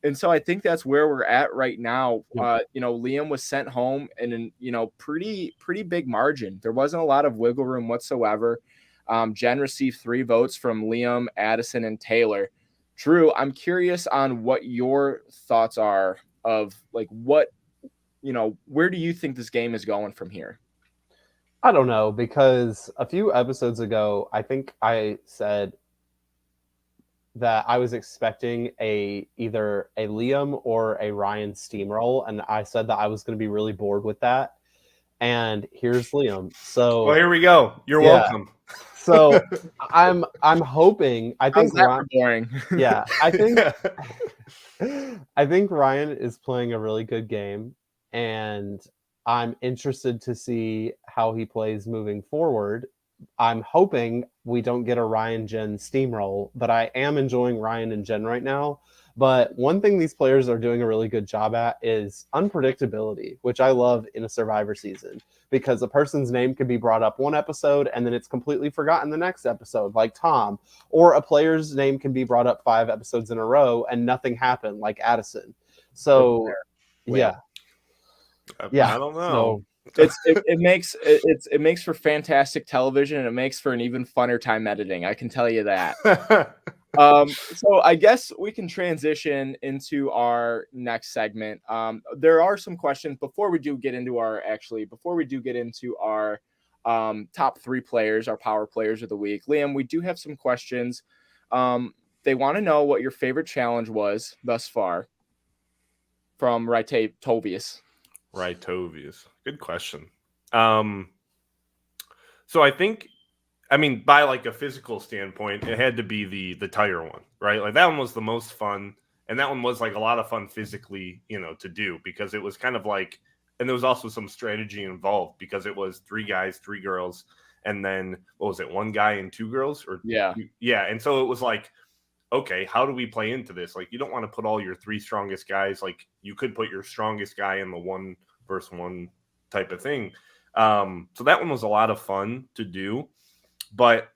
A: And so I think that's where we're at right now. Liam was sent home in pretty big margin. There wasn't a lot of wiggle room whatsoever. Jen received 3 votes from Liam, Addison, and Taylor. Drew, I'm curious on what your thoughts are of like where do you think this game is going from here?
B: I don't know, because a few episodes ago, I think I said that I was expecting either a Liam or a Ryan steamroll, and I said that I was going to be really bored with that. And here's Liam. So
C: well, here we go. You're welcome.
B: So I'm hoping. I think
A: Ryan, boring.
B: Yeah, I think Ryan is playing a really good game, and I'm interested to see how he plays moving forward. I'm hoping we don't get a Ryan Jen steamroll, but I am enjoying Ryan and Jen right now. But one thing these players are doing a really good job at is unpredictability, which I love in a Survivor season, because a person's name could be brought up one episode and then it's completely forgotten the next episode, like Tom, or a player's name can be brought up 5 episodes in a row and nothing happened, like Addison. So, yeah.
C: I don't know.
B: So,
A: it makes for fantastic television, and it makes for an even funner time editing. I can tell you that. So I guess we can transition into our next segment. There are some questions before we do get into our top 3 players, our power players of the week. Liam, we do have some questions. They want to know what your favorite challenge was thus far from Tovius.
C: Good question. So I think, by like a physical standpoint, it had to be the tire one, right? Like that one was the most fun, and that one was like a lot of fun physically, to do, because it was kind of like, and there was also some strategy involved, because it was 3 guys, 3 girls, and then what was it, 1 guy and 2 girls, or
A: yeah,
C: and so it was like, okay, how do we play into this? Like, you don't want to put all your 3 strongest guys. Like, you could put your strongest guy in the 1 versus 1 type of thing. So that one was a lot of fun to do. But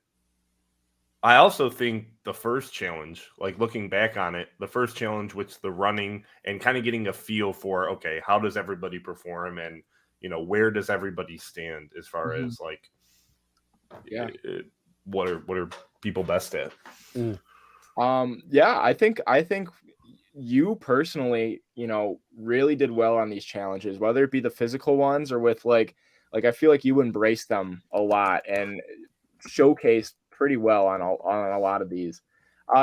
C: I also think the first challenge, like looking back on it, the first challenge, which the running and kind of getting a feel for, okay, how does everybody perform, and where does everybody stand as far as like, what are people best at?
A: I think you personally, really did well on these challenges, whether it be the physical ones or with like I feel like you embraced them a lot and showcased pretty well on a lot of these.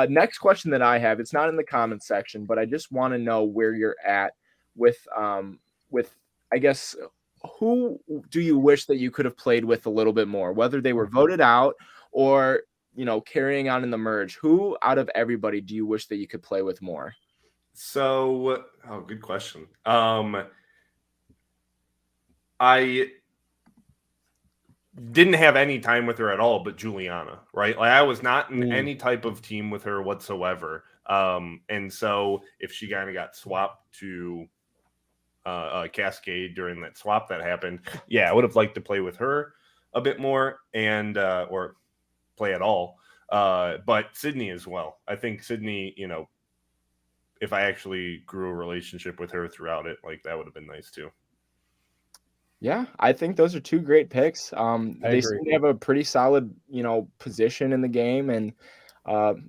A: Next question that I have, it's not in the comments section, but I just want to know where you're at with I guess, who do you wish that you could have played with a little bit more, whether they were voted out or carrying on in the merge? Who out of everybody do you wish that you could play with more?
C: So, good question. I didn't have any time with her at all, but Juliana, right? Like I was not in any type of team with her whatsoever. And so if she kind of got swapped to Cascade during that swap that happened, I would have liked to play with her a bit more, and or play at all. But Sydney as well. I think Sydney, if I actually grew a relationship with her throughout it, like that would have been nice too.
A: Yeah, I think those are 2 great picks. They seem to have a pretty solid, position in the game, and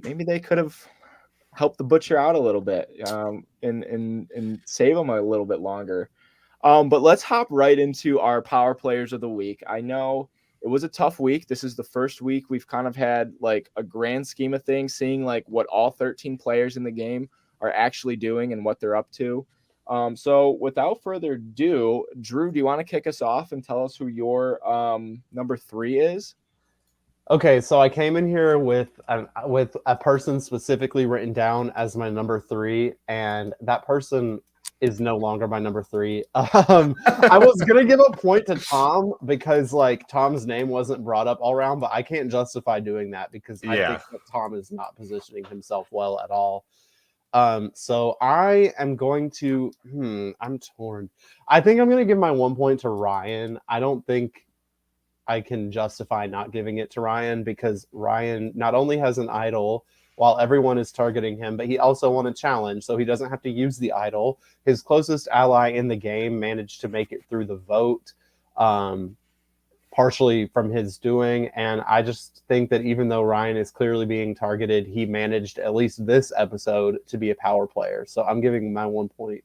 A: maybe they could have helped the Butcher out a little bit, and save them a little bit longer. But let's hop right into our power players of the week. I know it was a tough week. This is the first week we've kind of had like a grand scheme of things, seeing like what all 13 players in the game are actually doing and what they're up to. So without further ado, Drew, do you want to kick us off and tell us who your number 3 is?
B: Okay, so I came in here with a person specifically written down as my number 3, and that person is no longer my number 3. I was gonna give a point to Tom because like Tom's name wasn't brought up all around, but I can't justify doing that because I think that Tom is not positioning himself well at all. So I am going to. I'm torn. I think I'm going to give my 1 point to Ryan. I don't think I can justify not giving it to Ryan because Ryan not only has an idol while everyone is targeting him, but he also won a challenge, so he doesn't have to use the idol. His closest ally in the game managed to make it through the vote, partially from his doing. And I just think that even though Ryan is clearly being targeted, he managed at least this episode to be a power player. So I'm giving my 1 point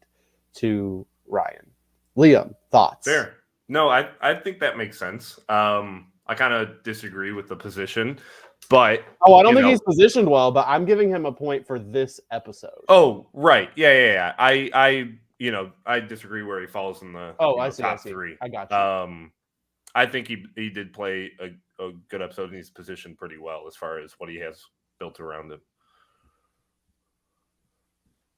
B: to Ryan. Liam, thoughts?
C: Fair. No, I think that makes sense. I kind of disagree with the position, but
B: I don't think he's positioned well, but I'm giving him a point for this episode.
C: Oh, right. Yeah. I disagree where he falls in the top three.
B: I got you.
C: I think he did play a good episode, and he's positioned pretty well as far as what he has built around him.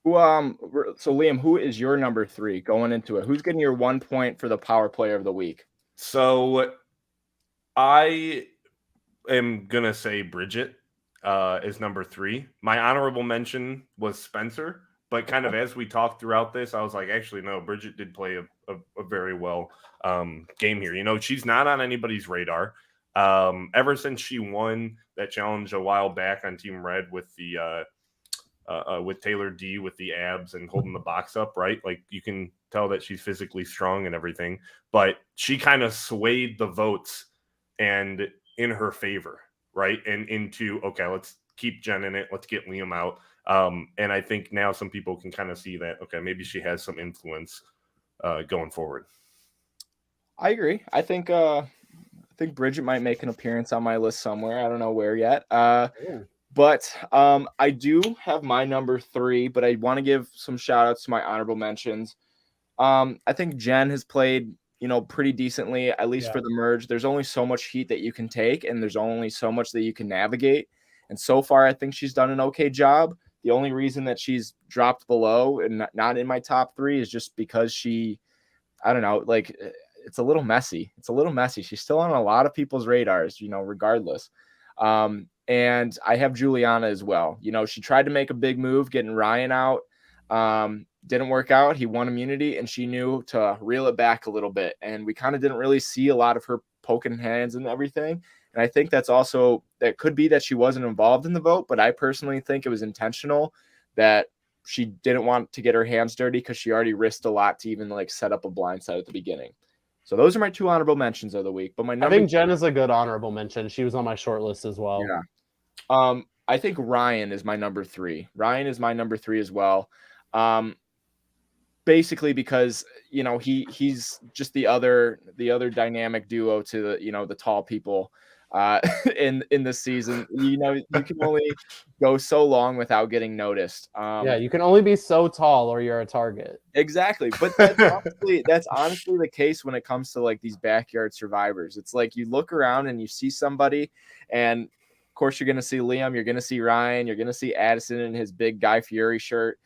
A: So Liam, who is your number 3 going into it? Who's getting your 1 point for the power player of the week?
C: So I am gonna say Bridget is number 3. My honorable mention was Spencer, but kind of as we talked throughout this, I was like, actually, no, Bridget did play a very well game here. She's not on anybody's radar. Ever since she won that challenge a while back on Team Red with the with Taylor D with the abs and holding the box up, right? Like you can tell that she's physically strong and everything, but she kind of swayed the votes and in her favor, right? And into, okay, let's keep Jen in it. Let's get Liam out. And I think now some people can kind of see that, okay, maybe she has some influence going forward.
A: I agree. I think Bridget might make an appearance on my list somewhere. I don't know where yet. But I do have my number 3, but I want to give some shout outs to my honorable mentions. I think Jen has played, pretty decently, at least for the merge. There's only so much heat that you can take, and there's only so much that you can navigate. And so far, I think she's done an okay job. The only reason that she's dropped below and not in my top 3 is just because she, I don't know, like it's a little messy. She's still on a lot of people's radars, regardless. And I have Juliana as well. She tried to make a big move, getting Ryan out. Didn't work out. He won immunity, and she knew to reel it back a little bit. And we kind of didn't really see a lot of her poking hands and everything. And I think that could be that she wasn't involved in the vote, but I personally think it was intentional that she didn't want to get her hands dirty because she already risked a lot to even set up a blindside at the beginning. So those are my 2 honorable mentions of the week. But I
B: think Jen is a good honorable mention. She was on my short list as well.
A: Yeah. I think Ryan is my number 3. Ryan is my number 3 as well. Basically because he's just the other dynamic duo to the tall people in this season. You can only go so long without getting noticed.
B: You can only be so tall or you're a target.
A: Exactly. But that's honestly the case when it comes to these backyard survivors. It's like you look around and you see somebody, and of course you're going to see Liam, you're going to see Ryan, you're going to see Addison in his big Guy Fieri shirt.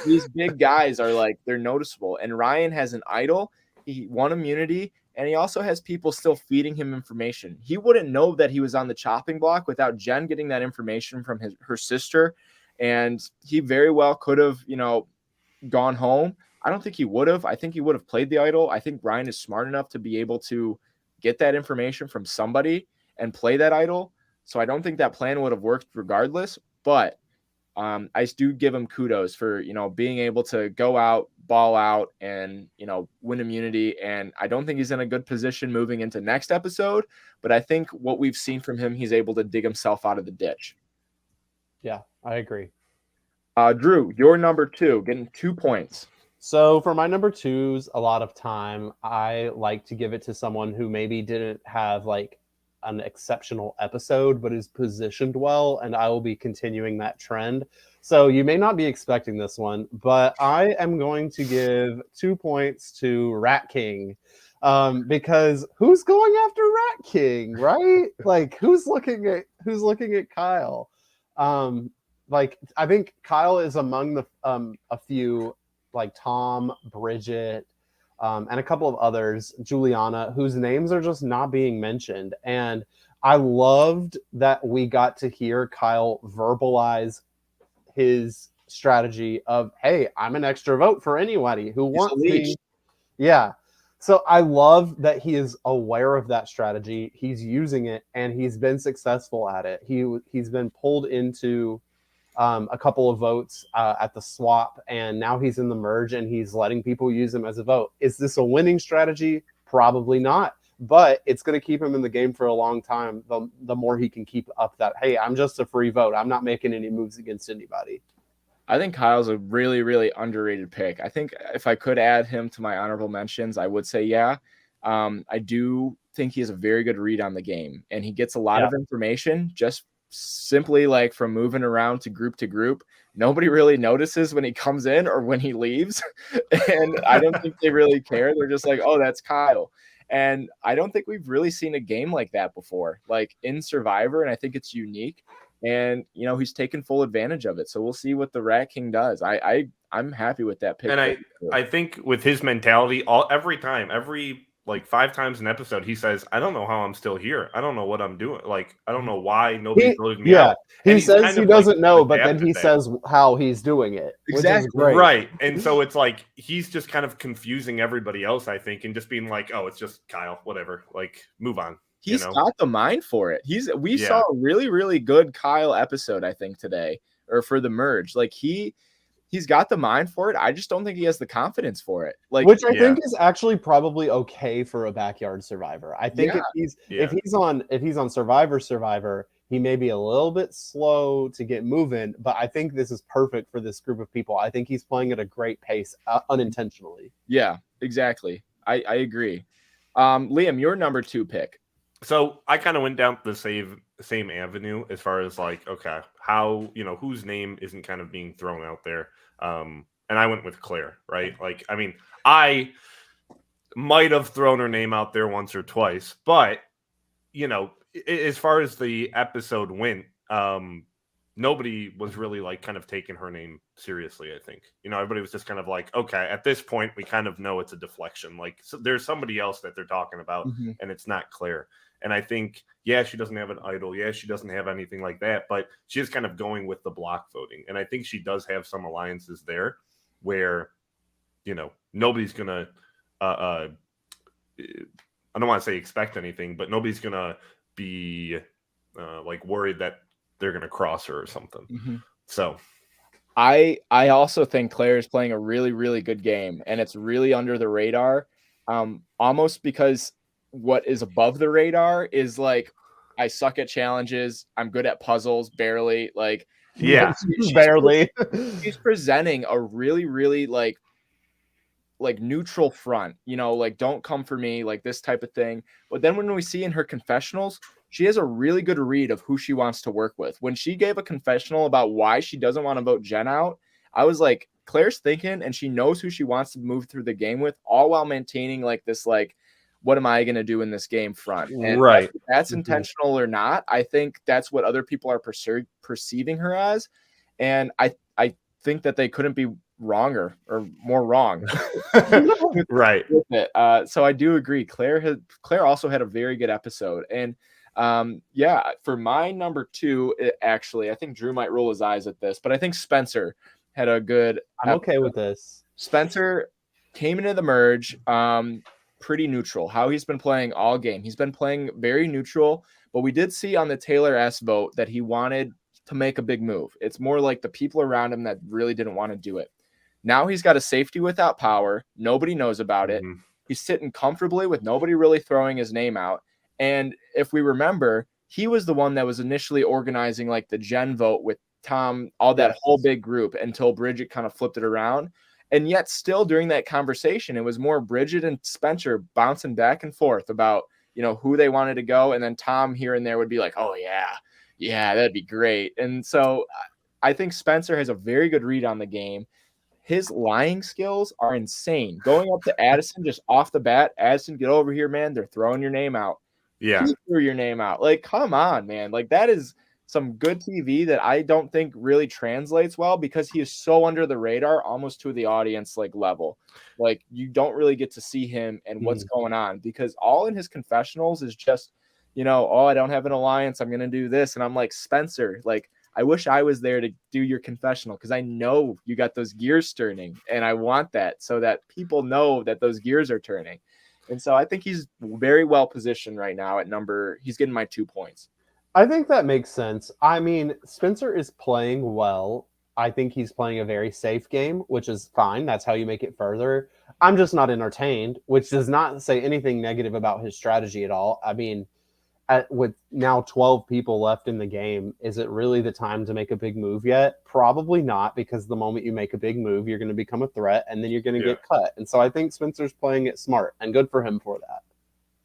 A: These big guys are they're noticeable. And Ryan has an idol. He won immunity. And he also has people still feeding him information. He wouldn't know that he was on the chopping block without Jen getting that information from her sister. And he very well could have, gone home. I don't think he would have. I think he would have played the idol. I think Ryan is smart enough to be able to get that information from somebody and play that idol. So I don't think that plan would have worked regardless. But I do give him kudos for, being able to go out, ball out, and, win immunity. And I don't think he's in a good position moving into next episode, but I think what we've seen from him, he's able to dig himself out of the ditch.
B: Yeah, I agree.
A: Drew, your number 2, getting 2 points.
B: So for my number 2s, a lot of time, I like to give it to someone who maybe didn't have an exceptional episode, but is positioned well, and I will be continuing that trend. So you may not be expecting this one, but I am going to give 2 points to Rat King, because who's going after Rat King, right? Who's looking at Kyle? I think Kyle is among the a few Tom, Bridget, and a couple of others, Juliana, whose names are just not being mentioned. And I loved that we got to hear Kyle verbalize his strategy of, hey, I'm an extra vote for anybody who
A: He's a
B: wants
A: leech.
B: me. Yeah. So I love that he is aware of that strategy. He's using it, and he's been successful at it. He's been pulled into a couple of votes at the swap, and now he's in the merge, and he's letting people use him as a vote. Is this a winning strategy? Probably not, but it's going to keep him in the game for a long time. The more he can keep up that, hey, I'm just a free vote. I'm not making any moves against anybody.
A: I think Kyle's a really, really underrated pick. I think if I could add him to my honorable mentions, I would say, yeah. I do think he has a very good read on the game, and he gets a lot of information just simply like from moving around to group. Nobody really notices when he comes in or when he leaves. And I don't think they really care. They're just like, oh, that's Kyle. And I don't think we've really seen a game like that before, like in Survivor. And I think it's unique. And, you know, he's taken full advantage of it. So we'll see what the Rat King does. I'm happy with that pick.
C: And I think with his mentality, every 5 times an episode, he says, I don't know how I'm still here. I don't know what I'm doing. Like, I don't know why nobody voted me out.
B: He says he doesn't know, but then he says how he's doing it.
A: Exactly.
B: Which is great.
C: Right. And so it's like he's just kind of confusing everybody else, I think, and just being like, oh, it's just Kyle, whatever. Like, move on.
A: He's got the mind for it. We saw a really, really good Kyle episode, I think, today, or for the merge. Like he's got the mind for it. I just don't think he has the confidence for it. Like,
B: which I think is actually probably okay for a backyard survivor. I think if he's on Survivor, he may be a little bit slow to get moving, but I think this is perfect for this group of people. I think he's playing at a great pace unintentionally.
A: Yeah, exactly. I agree. Liam, your number 2 pick.
C: So I kind of went down the same avenue as far as like, okay, how, whose name isn't kind of being thrown out there. And I went with Claire, right? Like, I mean, I might have thrown her name out there once or twice, but, as far as the episode went, nobody was really like kind of taking her name seriously, I think. Everybody was just kind of like, okay, at this point, we kind of know it's a deflection. Like, so there's somebody else that they're talking about, and it's not Claire. And I think, she doesn't have an idol. She doesn't have anything like that, but she is kind of going with the block voting. And I think she does have some alliances there where, nobody's going to, I don't want to say expect anything, but nobody's going to be like worried that they're going to cross her or something. So
A: I also think Claire is playing a really, really good game, and it's really under the radar, almost because what is above the radar is like, I suck at challenges. I'm good at puzzles, barely. Like,
B: she's barely.
A: She's presenting a really, really like neutral front, like, don't come for me, like this type of thing. But then when we see in her confessionals, she has a really good read of who she wants to work with. When she gave a confessional about why she doesn't want to vote Jen out, I was like, Claire's thinking, and she knows who she wants to move through the game with, all while maintaining like this, like, what am I going to do in this game front? And
C: right.
A: That's intentional or not. I think that's what other people are perceiving her as. And I think that they couldn't be wronger or more wrong.
C: Right.
A: With it. So I do agree. Claire also had a very good episode. And for my number 2, actually, I think Drew might roll his eyes at this, but I think Spencer had a good
B: I'm okay with this.
A: Spencer came into the merge pretty neutral. How he's been playing all game. He's been playing very neutral, but we did see on the Taylor S vote that he wanted to make a big move. It's more like the people around him that really didn't want to do it. Now he's got a safety without power. Nobody knows about it. He's sitting comfortably with nobody really throwing his name out. And if we remember, he was the one that was initially organizing like the Jen vote with Tom, all that whole big group, until Bridget kind of flipped it around. And yet still during that conversation, it was more Bridget and Spencer bouncing back and forth about, who they wanted to go. And then Tom here and there would be like, oh yeah, that'd be great. And so I think Spencer has a very good read on the game. His lying skills are insane. Going up to Addison just off the bat, Addison, get over here, man. They're throwing your name out.
C: Yeah.
A: He threw your name out. Like, come on, man. Like, that is some good TV that I don't think really translates well, because he is so under the radar, almost to the audience like level. Like, you don't really get to see him and what's going on, because all in his confessionals is just, oh, I don't have an alliance, I'm going to do this. And I'm like, Spencer, like, I wish I was there to do your confessional because I know you got those gears turning, and I want that so that people know that those gears are turning. And so I think he's very well positioned right now at he's getting my 2 points.
B: I think that makes sense. I mean, Spencer is playing well. I think he's playing a very safe game, which is fine. That's how you make it further. I'm just not entertained, which does not say anything negative about his strategy at all. I mean, with now 12 people left in the game, is it really the time to make a big move yet? Probably not, because the moment you make a big move, you're going to become a threat, and then you're going to get cut. And so I think Spencer's playing it smart, and good for him for that.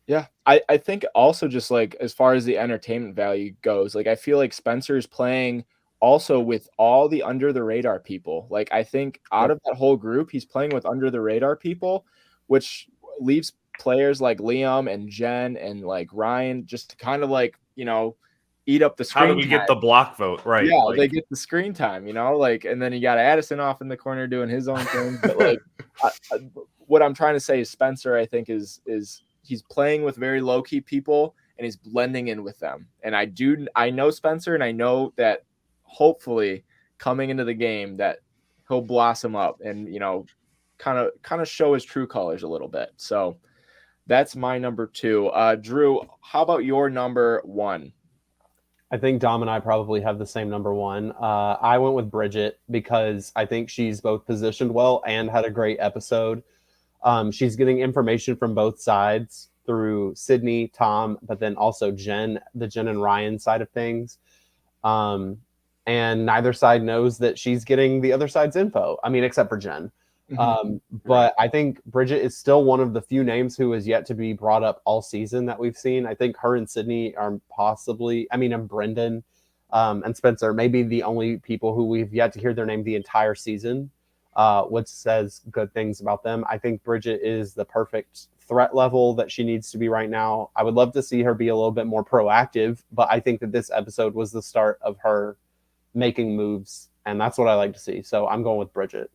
A: Yeah, I think also just like as far as the entertainment value goes, like I feel like Spencer's playing also with all the under the radar people. Like I think out of that whole group, he's playing with under the radar people, which leaves players like Liam and Jen and like Ryan just to kind of like, eat up the screen.
C: How do we get the block vote? Right.
A: Yeah, they get the screen time, like, and then you got Addison off in the corner doing his own thing. But like, what I'm trying to say is Spencer, I think is he's playing with very low key people and he's blending in with them. And I know Spencer, and I know that hopefully coming into the game that he'll blossom up and, kind of show his true colors a little bit. So that's my number 2. Drew, how about your number 1?
B: I think Dom and I probably have the same number 1. I went with Bridget because I think she's both positioned well and had a great episode. She's getting information from both sides through Sydney, Tom, but then also Jen and Ryan side of things. And neither side knows that she's getting the other side's info. I mean, except for Jen. But I think Bridget is still one of the few names who is yet to be brought up all season that we've seen. I think her and Sydney are and Brendan and Spencer may be the only people who we've yet to hear their name the entire season, which says good things about them. I think Bridget is the perfect threat level that she needs to be right now. I would love to see her be a little bit more proactive, but I think that this episode was the start of her making moves, and that's what I like to see. So I'm going with Bridget.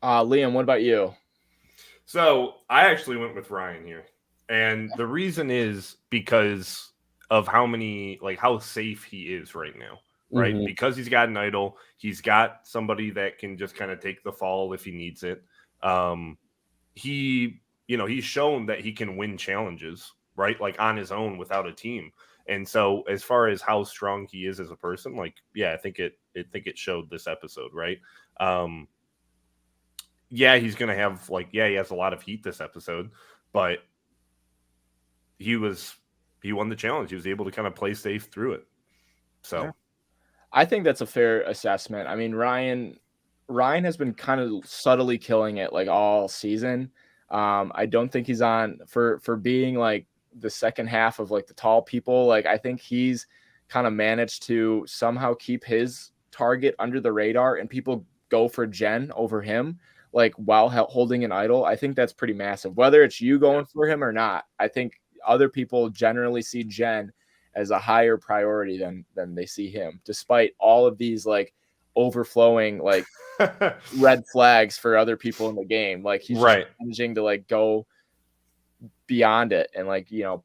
A: Liam, what about you?
C: So I actually went with Ryan here. And the reason is because of how safe he is right now, right? Mm-hmm. Because he's got an idol. He's got somebody that can just kind of take the fall if he needs it. He's shown that he can win challenges, right? Like on his own without a team. And so as far as how strong he is as a person, I think it showed this episode, right? He's going to have he has a lot of heat this episode, but he won the challenge. He was able to kind of play safe through it. So
A: yeah. I think that's a fair assessment. I mean, Ryan has been kind of subtly killing it like all season. I don't think he's on for being like the second half of like the tall people. Like I think he's kind of managed to somehow keep his target under the radar and people go for Jen over him. Like while holding an idol, I think that's pretty massive. Whether it's you going for him or not, I think other people generally see Jen as a higher priority than they see him, despite all of these like overflowing like red flags for other people in the game. Like he's managing to like go beyond it and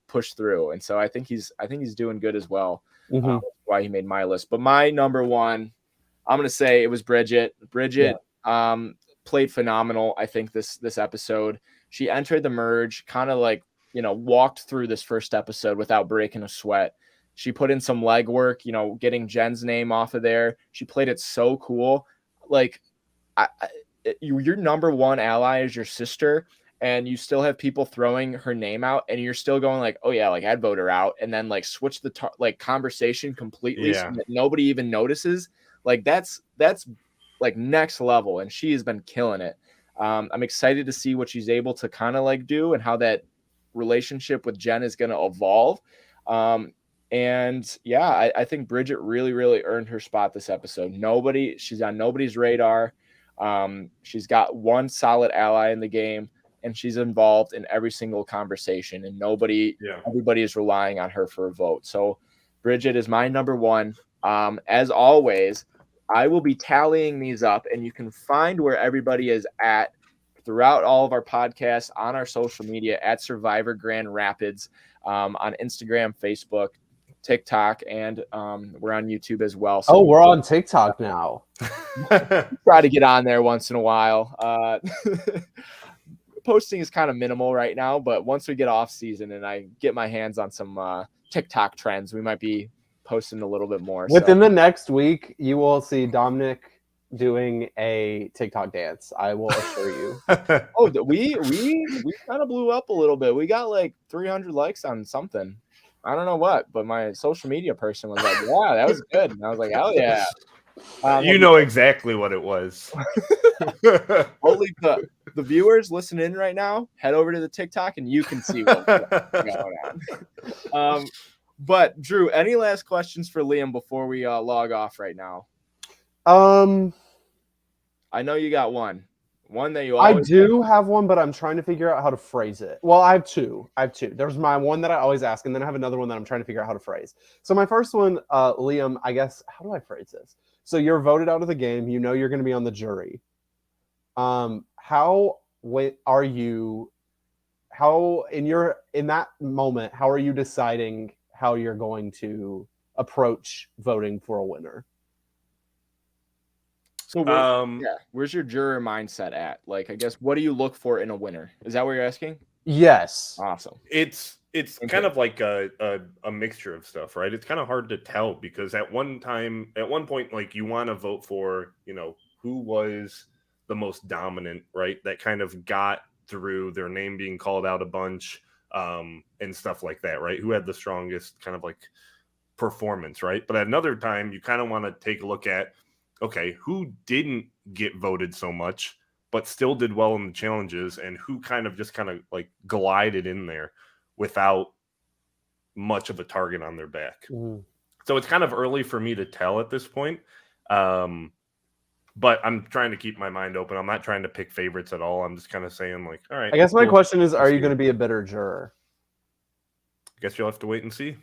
A: push through. And so I think he's doing good as well.
B: Mm-hmm.
A: Why he made my list. But my number 1, I'm gonna say it was Bridget. Played phenomenal. I think this episode, she entered the merge kind of walked through this first episode without breaking a sweat. She put in some legwork, getting Jen's name off of there. She played it so cool. Like your number 1 ally is your sister, and you still have people throwing her name out, and you're still going like, oh yeah, like I'd vote her out, and then switch the conversation completely so that nobody even notices. Like that's like next level, and she has been killing it. I'm excited to see what she's able to kind of do and how that relationship with Jen is going to evolve. I think Bridget really, really earned her spot this episode. She's on nobody's radar. She's got one solid ally in the game, and she's involved in every single conversation, and everybody is relying on her for a vote. So Bridget is my number 1. As always, I will be tallying these up, and you can find where everybody is at throughout all of our podcasts on our social media at Survivor Grand Rapids, on Instagram, Facebook, TikTok, and we're on YouTube as well. So
B: we're on TikTok now.
A: try to get on there once in a while. Posting is kind of minimal right now, but once we get off season and I get my hands on some TikTok trends, we might be posting a little bit more.
B: Within the next week, you will see Dominic doing a TikTok dance. I will assure you.
A: Oh, we kind of blew up a little bit. We got like 300 likes on something. I don't know what, but my social media person was like, "Yeah, that was good." And I was like, "Hell yeah!"
C: You know exactly what it was.
A: Hopefully, the viewers listening in right now, head over to the TikTok and you can see what's going on. But Drew, any last questions for Liam before we log off right now? I know you got one that you always
B: have one, but I'm trying to figure out how to phrase it. Well, I have two. There's my one that I always ask, and then I have another one that I'm trying to figure out how to phrase. So my first one, Liam, I guess, how do I phrase this? So you're voted out of the game. You know you're going to be on the jury. How in that moment, how are you deciding how you're going to approach voting for a winner?
A: So where's your juror mindset at? Like, I guess, what do you look for in a winner? Is that what you're asking?
B: Yes.
A: Awesome.
C: It's kind of like a mixture of stuff, right? It's kind of hard to tell because at one point, like you want to vote for, who was the most dominant, right? That kind of got through their name being called out a bunch and stuff like that, right? Who had the strongest kind of like performance, right? But at another time, you kind of want to take a look at, okay, who didn't get voted so much, but still did well in the challenges, and who kind of like glided in there without much of a target on their back. Mm. So it's kind of early for me to tell at this point. But I'm trying to keep my mind open. I'm not trying to pick favorites at all. I'm just kind of saying, like, all right.
B: I guess my question is, are you going to be a bitter juror?
C: I guess you'll have to wait and see.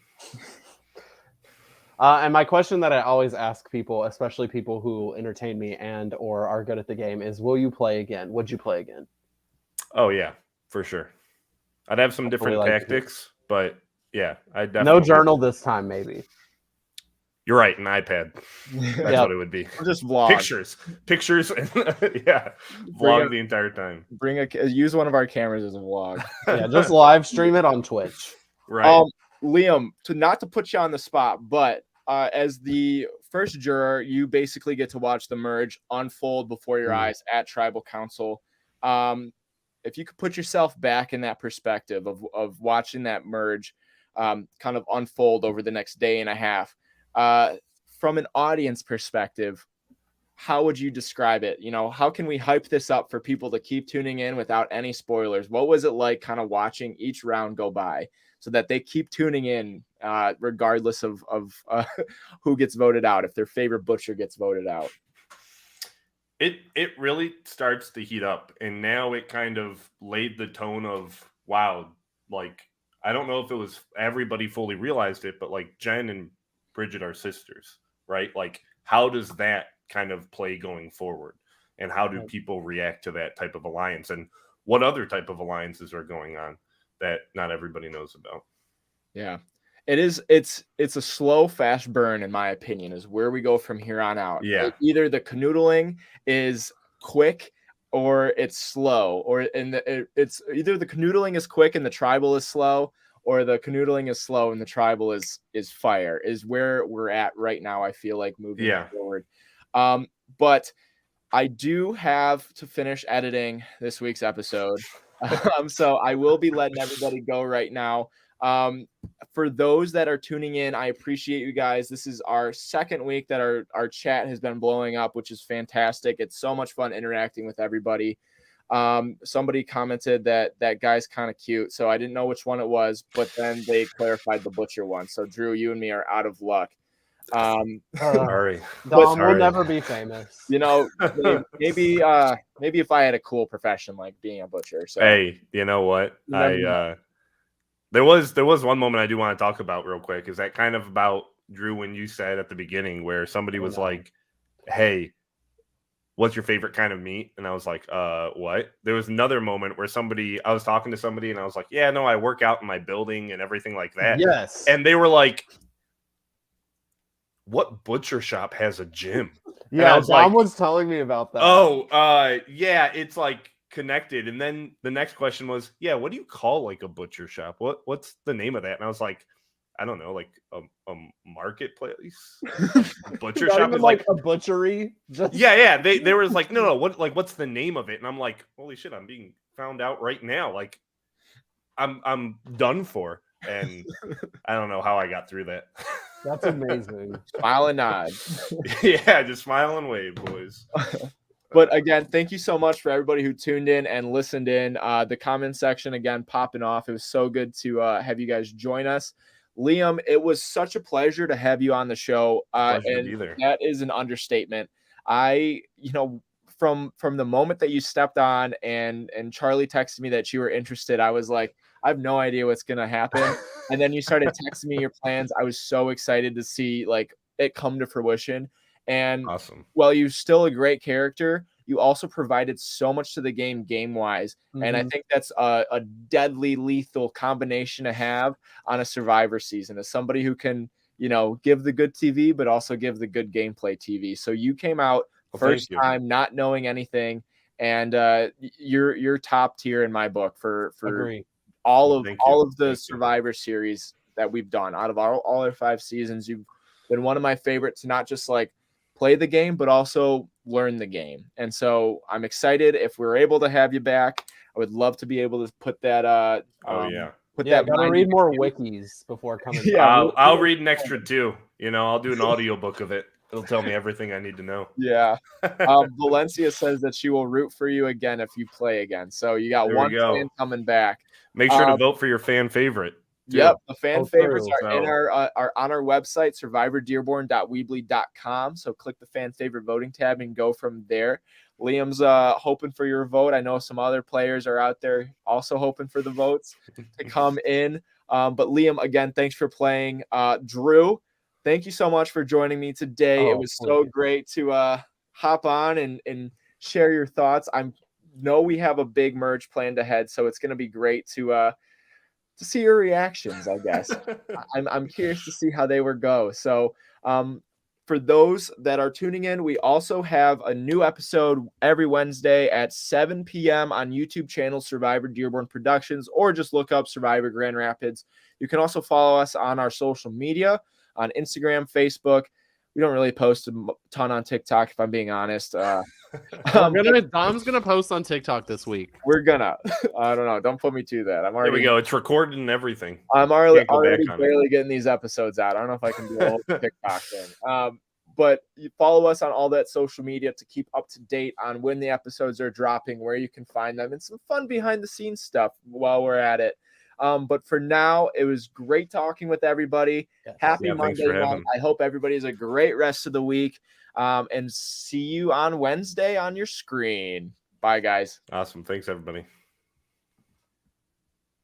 B: And my question that I always ask people, especially people who entertain me and or are good at the game, is, will you play again? Would you play again?
C: Oh, yeah, for sure. I'd have some different tactics, but yeah, I definitely.
B: No journal this time, maybe.
C: You're right, an iPad. That's what it would be.
A: Or just vlog.
C: Pictures, and vlog the entire time.
A: Use one of our cameras as a vlog.
B: Yeah, just live stream it on Twitch.
C: Right.
A: Liam, not to put you on the spot, but as the first juror, you basically get to watch the merge unfold before your eyes at Tribal Council. If you could put yourself back in that perspective of watching that merge kind of unfold over the next day and a half, from an audience perspective, how would you describe it? How can we hype this up for people to keep tuning in without any spoilers? What was it like kind of watching each round go by so that they keep tuning in regardless of who gets voted out, if their favorite butcher gets voted out?
C: It really starts to heat up, and now it kind of laid the tone of, wow, like, I don't know if it was everybody fully realized it, but like Jen and Bridget are sisters, right? Like, how does that kind of play going forward? And how do people react to that type of alliance? And what other type of alliances are going on that not everybody knows about?
A: Yeah, it is. It's a slow, fast burn, in my opinion, is where we go from here on out.
C: Yeah.
A: Either the canoodling is quick or it's slow, or it's either the canoodling is quick and the tribal is slow, or the canoodling is slow and the tribal is fire, is where we're at right now. I feel like moving forward. But I do have to finish editing this week's episode. So I will be letting everybody go right now. For those that are tuning in, I appreciate you guys. This is our second week that our chat has been blowing up, which is fantastic. It's so much fun interacting with everybody. Somebody commented that guy's kind of cute, so I didn't know which one it was, but then they clarified the butcher one. So Drew, you and me are out of luck.
C: Sorry.
B: Dom will never be famous.
A: Maybe if I had a cool profession like being a butcher. So
C: hey, you know what? There was one moment I do want to talk about real quick. Is that kind of about, Drew, when you said at the beginning where somebody was like, hey, what's your favorite kind of meat? And I was like, what? There was another moment where I was talking to somebody and I was like, yeah, no, I work out in my building and everything like that.
B: Yes.
C: And they were like, what butcher shop has a gym?
B: Yeah,
C: was
B: Dom
C: like,
B: was telling me about that.
C: Oh, yeah, it's like connected. And then the next question was, yeah, what do you call like a butcher shop? What's the name of that? And I was like, I don't know, like a marketplace, a butcher
B: Not
C: shop
B: even
C: is
B: like a butchery. Just
C: yeah. They were like, no, what's the name of it? And I'm like, holy shit, I'm being found out right now. Like, I'm done for. And I don't know how I got through that.
B: That's amazing.
A: Smile and nod.
C: Yeah, just smile and wave, boys.
A: But again, thank you so much for everybody who tuned in and listened in. The comment section again popping off. It was so good to have you guys join us. Liam, it was such a pleasure to have you on the show.
C: Pleasure to
A: And
C: be there.
A: that is an understatement. From the moment that you stepped on and Charlie texted me that you were interested, I was like, I have no idea what's gonna happen. And then you started texting me your plans. I was so excited to see like it come to fruition. And
C: Awesome.
A: while you're still a great character, you also provided so much to the game wise. And I think that's a deadly lethal combination to have on a Survivor season, as somebody who can, give the good TV, but also give the good gameplay TV. So you came out first time not knowing anything, and you're top tier in my book for
B: Agree.
A: all of the Survivor series that we've done. Out of all our 5 seasons, you've been one of my favorites to not just like play the game, but also learn the game. And so I'm excited if we're able to have you back. I would love to be able to put that.
B: Gotta read more wikis before coming.
C: Yeah, I'll read an extra too. I'll do an audiobook of it. It'll tell me everything I need to know.
A: Yeah. Valencia says that she will root for you again if you play again. So you got one fan coming back.
C: Make sure to vote for your fan favorite. Too.
A: Yep, the fan favorites are on our website, survivordearborn.weebly.com. So click the fan favorite voting tab and go from there. Liam's hoping for your vote. I know some other players are out there also hoping for the votes to come in. But Liam, again, thanks for playing. Drew, thank you so much for joining me today. It was so great to hop on and share your thoughts. I know we have a big merge planned ahead, so it's going to be great to see your reactions, I guess. I'm curious to see how they would go. So for those that are tuning in, we also have a new episode every Wednesday at 7 p.m. on YouTube channel Survivor Dearborn Productions, or just look up Survivor Grand Rapids. You can also follow us on our social media on Instagram, Facebook. We don't really post a ton on TikTok, if I'm being honest.
B: Dom's gonna post on TikTok this week.
A: We're gonna. I don't know. Don't put me to that.
C: There we go. It's recorded and everything.
A: I'm already barely getting these episodes out. I don't know if I can do a whole TikTok thing. But you follow us on all that social media to keep up to date on when the episodes are dropping, where you can find them, and some fun behind the scenes stuff while we're at it. But for now, it was great talking with everybody. Yes. Happy Monday night. I hope everybody has a great rest of the week. And see you on Wednesday on your screen. Bye, guys.
C: Awesome. Thanks, everybody.